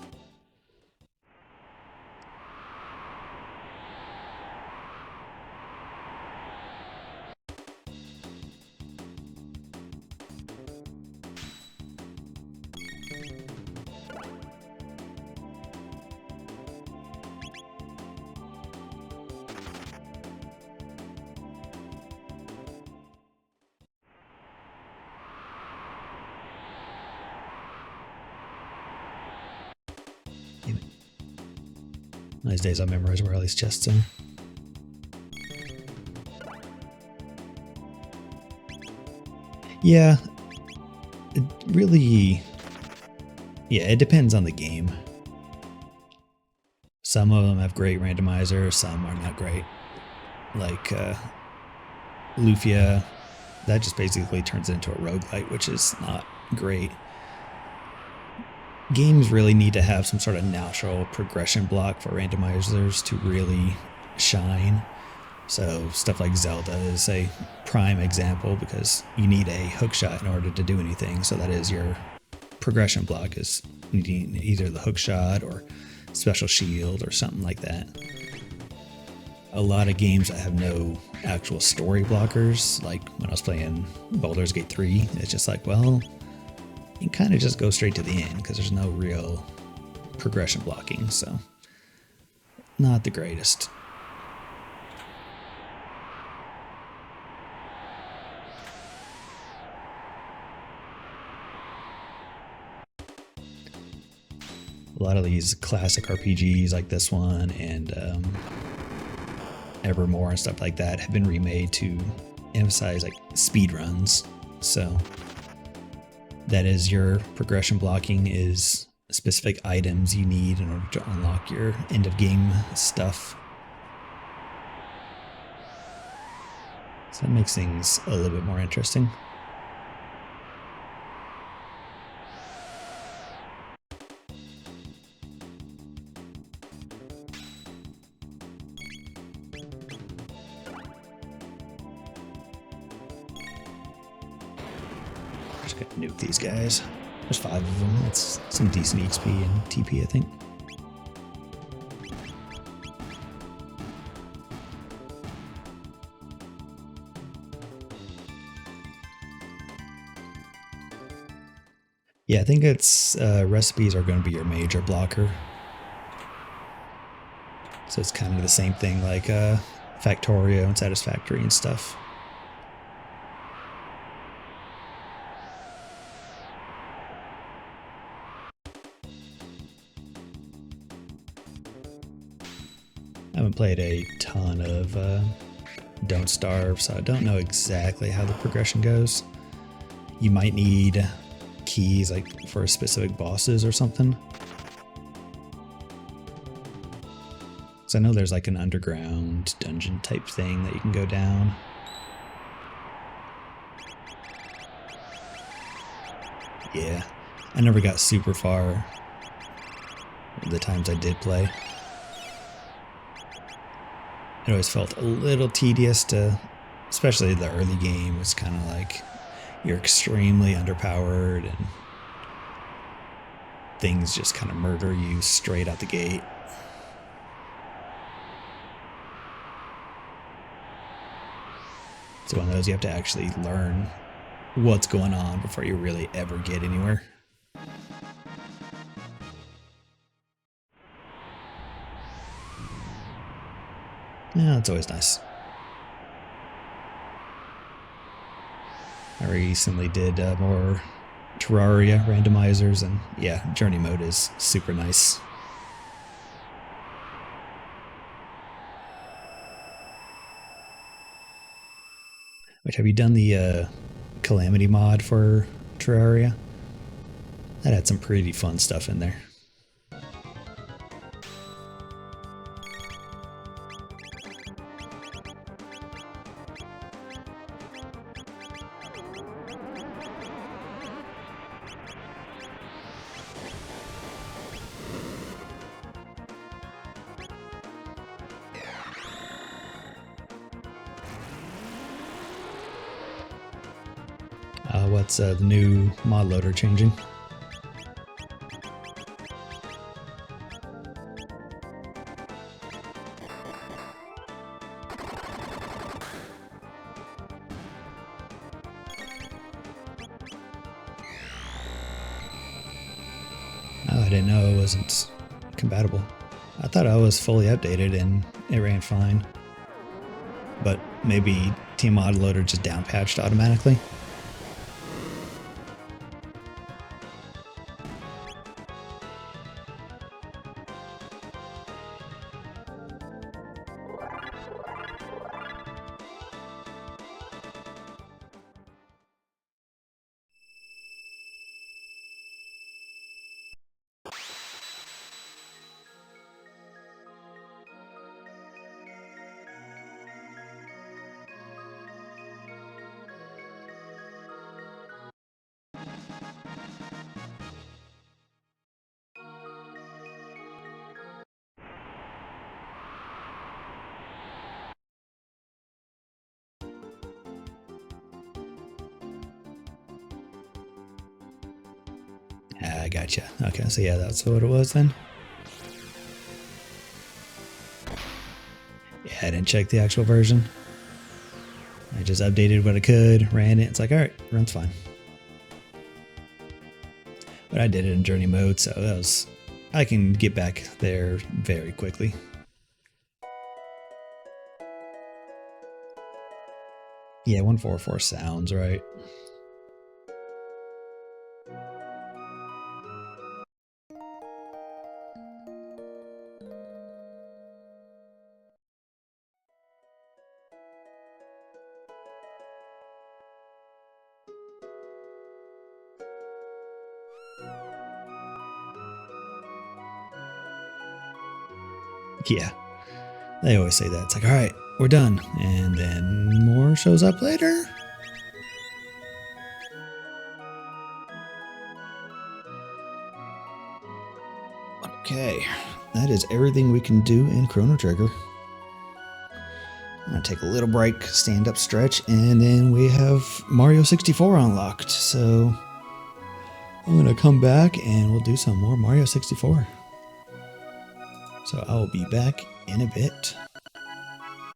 Speaker 1: These days I'll memorize where all these chests are. Yeah, it really, it depends on the game. Some of them have great randomizer, some are not great. Like Lufia, that just basically turns into a roguelite, which is not great. Games really need to have some sort of natural progression block for randomizers to really shine. So stuff like Zelda is a prime example because you need a hookshot in order to do anything. So that is your progression block, is needing either the hookshot or special shield or something like that. A lot of games that have no actual story blockers, like when I was playing Baldur's Gate 3, it's just like, well, you kind of just go straight to the end because there's no real progression blocking, so not the greatest. A lot of these classic RPGs like this one and Evermore and stuff like that have been remade to emphasize like speed runs. So that is, your progression blocking is specific items you need in order to unlock your end of game stuff. So that makes things a little bit more interesting. Just gonna nuke these guys. There's 5 of them. That's some decent XP and TP, I think. Yeah, I think it's recipes are going to be your major blocker. So it's kind of the same thing like Factorio and Satisfactory and stuff. I haven't played a ton of Don't Starve, so I don't know exactly how the progression goes. You might need keys like for specific bosses or something. So I know there's like an underground dungeon type thing that you can go down. Yeah, I never got super far the times I did play. It always felt a little tedious to, especially the early game. It's kind of like you're extremely underpowered and things just kind of murder you straight out the gate. It's one of those you have to actually learn what's going on before you really ever get anywhere. Yeah, it's always nice. I recently did more Terraria randomizers, and yeah, journey mode is super nice. Which, have you done the Calamity mod for Terraria? That had some pretty fun stuff in there. What's the new mod loader changing? Oh, I didn't know it wasn't compatible. I thought I was fully updated and it ran fine. But maybe Team Mod Loader just downpatched automatically. I gotcha. Okay, so yeah, that's what it was then. Yeah, I didn't check the actual version. I just updated what I could, ran it. It's like, all right, runs fine. But I did it in journey mode, so that was, I can get back there very quickly. Yeah, 144 sounds right. Yeah, they always say that. It's like, all right, we're done. And then more shows up later. Okay, that is everything we can do in Chrono Trigger. I'm gonna take a little break, stand up, stretch, and then we have Mario 64 unlocked. So I'm gonna come back and we'll do some more Mario 64. So I will be back in a bit.